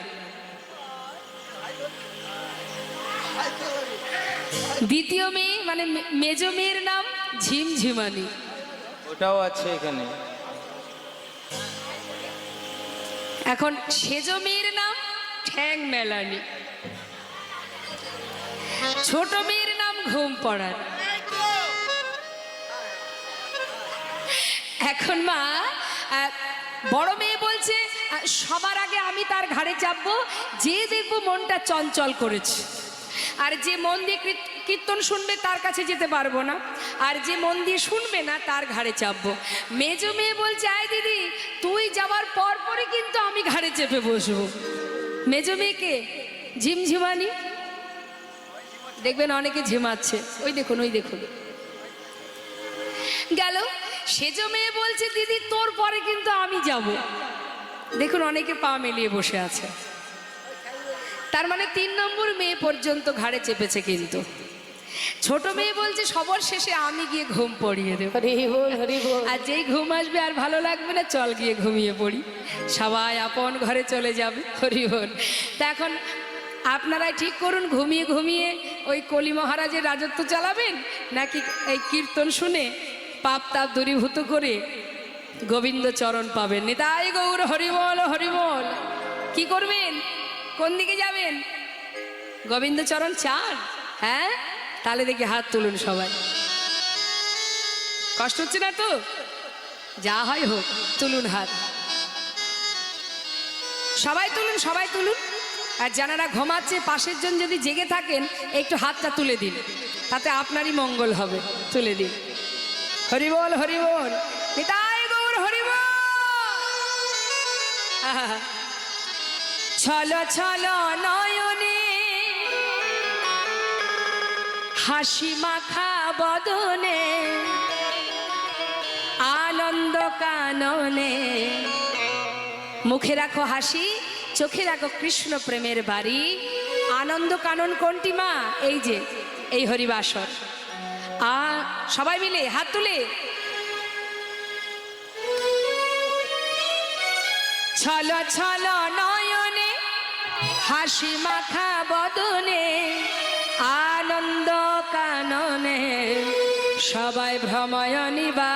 দ্বিতীয় মেয়ে মানে মেজ মেয়ের নাম ঝিমঝিমানি, ওটাও আছে এখানে। এখন সেজ মেয়ের নাম ঠ্যাং মেলানি, ছোট মেয়ের নাম ঘুম পড়ার। এখন মা, বড় মেয়ে বলছে, সবার আগে আমি তার ঘাড়ে চাপবো যে দেখবো মনটা চঞ্চল করেছে, আর যে মন দিয়ে কীর্তন শুনবে তার কাছে যেতে পারবো না, আর যে মন দিয়ে শুনবে না তার ঘাড়ে চাপবো। মেজ মেয়ে বলছে, আয় দিদি, তুই যাওয়ার পর পরই কিন্তু আমি ঘাড়ে চেপে বসবো। মেজ মেয়েকে ঝিমঝিমানি, দেখবেন অনেকে ঝিমাচ্ছে, ওই দেখুন ওই দেখুন গেল। সেজ মেয়ে বলছে, দিদি তোর পরে কিন্তু আমি যাব। দেখুন অনেকে পা মেলিয়ে বসে আছে, তার মানে 3 নম্বর মেয়ে পর্যন্ত ঘাড়ে চেপেছে। কিন্তু ছোট মেয়ে বলছে, সবার শেষে আমি গিয়ে ঘুম পড়িয়ে দেব, হরি বল হরি বল। আর যেই ঘুম আসবে আর ভালো লাগবে না, চল গিয়ে ঘুমিয়ে পড়ি, সবাই আপন ঘরে চলে যাবে, হরি বল। তা এখন আপনারাই ঠিক করুন, ঘুমিয়ে ঘুমিয়ে ওই কলি মহারাজের রাজত্ব চালাবেন, নাকি এই কীর্তন শুনে পাপ তাপ দূরীভূত করে গোবিন্দ চরণ পাবেন। নিতাই গৌর হরিবল হরিবল। কি করবেন? কোন দিকে যাবেন? গোবিন্দ চরণ চান? হ্যাঁ, তাহলে দেখি হাত তুলুন সবাই। কষ্ট হচ্ছে না তো? যা হয় হোক, তুলুন হাত, সবাই তুলুন, সবাই তুলুন। আর যারা ঘুমাচ্ছে, পাশের জন যদি জেগে থাকেন, একটু হাতটা তুলে দিন, তাতে আপনারই মঙ্গল হবে। তুলে দিন। হরিবল হরিবল, নিতাই গৌর হরিবল। ছলো ছলো নয়নে, হাসি মাখা বদনে, আনন্দ কাননে। মুখে রাখো হাসি, চোখে রাখো কৃষ্ণ প্রেমের বাড়ি। আনন্দ কানন কোনটি মা? এই যে এই হরিবাসর। সবাই মিলে হাত তুলে ছলো ছলো নয়নে, হাসি মাখা বদনে, আনন্দ কাননে, সবাই ভ্রময় নিবা।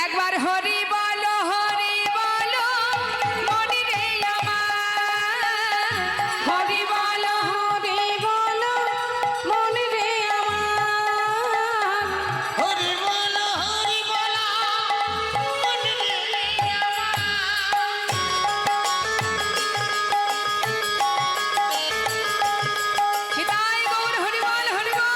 একবার হরি বলো, হরি বলো মনি রে আমার, হরি বলো, হরি বলো মনি রে আমার, হরি বল হরি বল মনে রে আমার। নিতাই গৌর হরি বল হরি বল।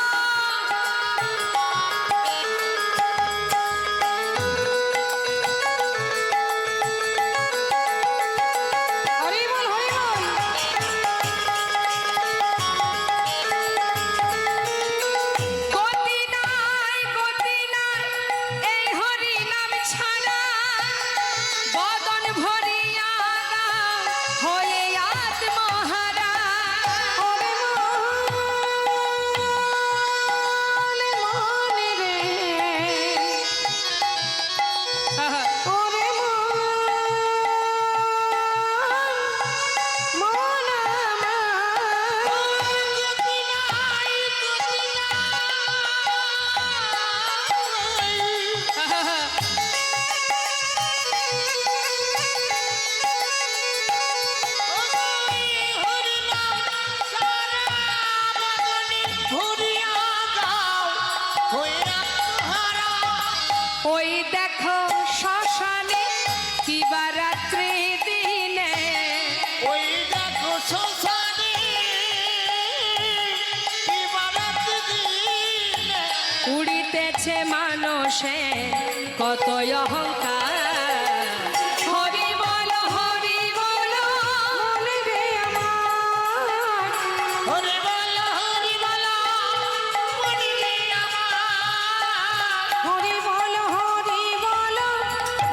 কিবা রাত্রি দিনে ওই দেখো শ্মশানে ইবাদত দিনে উড়িতেছে মানুষে কত অহংকার। হরি বল মনে রে আমার, হরি বল মনে রে আমার হরি বল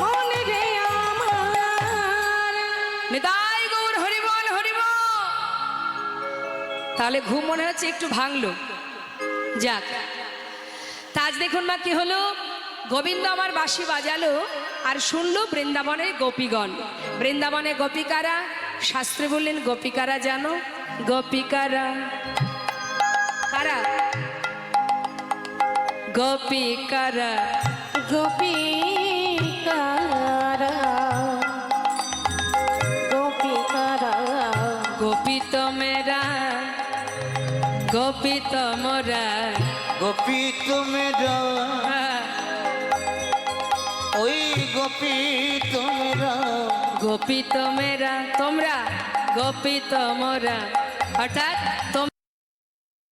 মনে রে আমার। নিতাই গৌর হরি বল। তাহলে ঘুম মনে হচ্ছে একটু ভাঙলো। যাক, তাজ দেখুন মা কি হলো, গোবিন্দ আমার বাঁশি বাজালো আর শুনলো বৃন্দাবনের গোপীগণ। বৃন্দাবনে গোপিকারা, শাস্ত্রে বললেন গোপিকারা জানো, গোপিকারা কারা? গোপিকারা, গোপিকারা গোপিকারা গোপী তো মেরা, গোপী তো মোরা। গোপী তোমরা ওই গোপী তোমরা গোপী তো মেরা, তোমরা গোপী তো মোরা। অর্থাৎ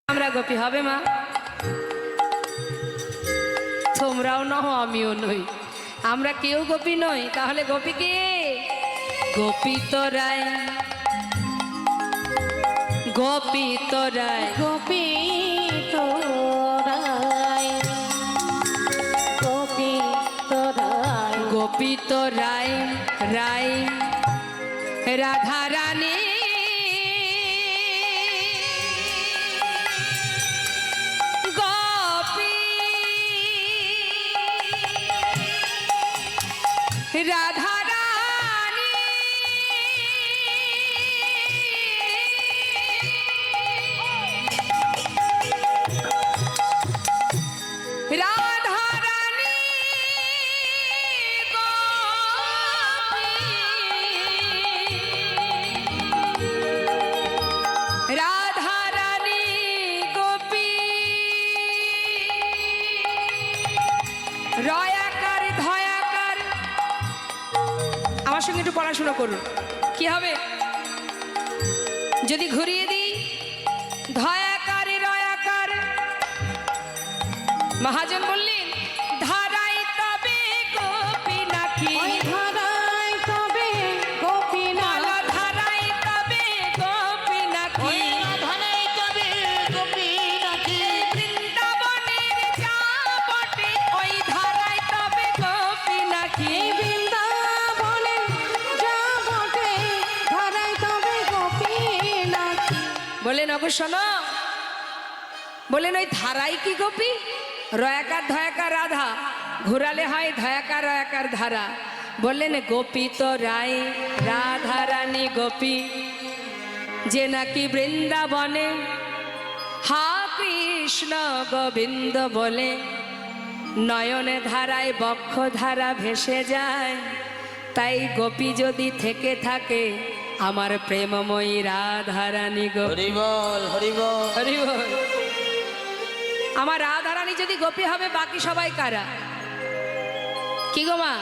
আমরা গোপী হবে মা, তোমরাও নহ আমিও নই, আমরা কেউ গোপী নই। তাহলে গোপী কে? গোপী তো রায়, গোপী তো রায়, গোপী তোরাই গোপী তোরাই গোপী তো রায় রায় রাধা রানী গোপী রাধা রানী রাধা রানী গোপী, রাধা রানী গোপী, রয়াকার ধয়াকার। আমার সঙ্গে একটু পড়াশোনা করুন, কি হবে যদি ঘুরিয়ে দিই? ধয়াকারে রয়াকার। মহাজন বললেন ধারাই তবে গোপী নাকি, ওই ধারাই তবে গোপী না বলো ধারাই তবে গোপী নাকি, ধানাই তবে গোপী নাকি বৃন্দাবনের যা বটে ওই ধারাই তবে গোপী নাকি। বৃন্দাবনে যা বটে ধারাই তবে গোপী নাকি। বললেন অবশ্য শোনো, বললেন ওই ধারাই কি গোপী? রয়াকার ধয়াকার রাধা, ঘুরালে হয় ধয়াকার রয়াকার ধারা। বললেন গোপী তো রায় রাধা রানী গোপী, যে নাকি বৃন্দাবনে হা কৃষ্ণ গোবিন্দ বলে, নয়নে ধারায় বক্ষ ধারা ভেসে যায়। তাই গোপী যদি থেকে থাকে আমার প্রেমময়ী রাধা রানী গোপী। হরি বল হরি বল। আমার রাধা রানী যদি গোপী হবে, বাকি সবাই কারা? কি গো মা?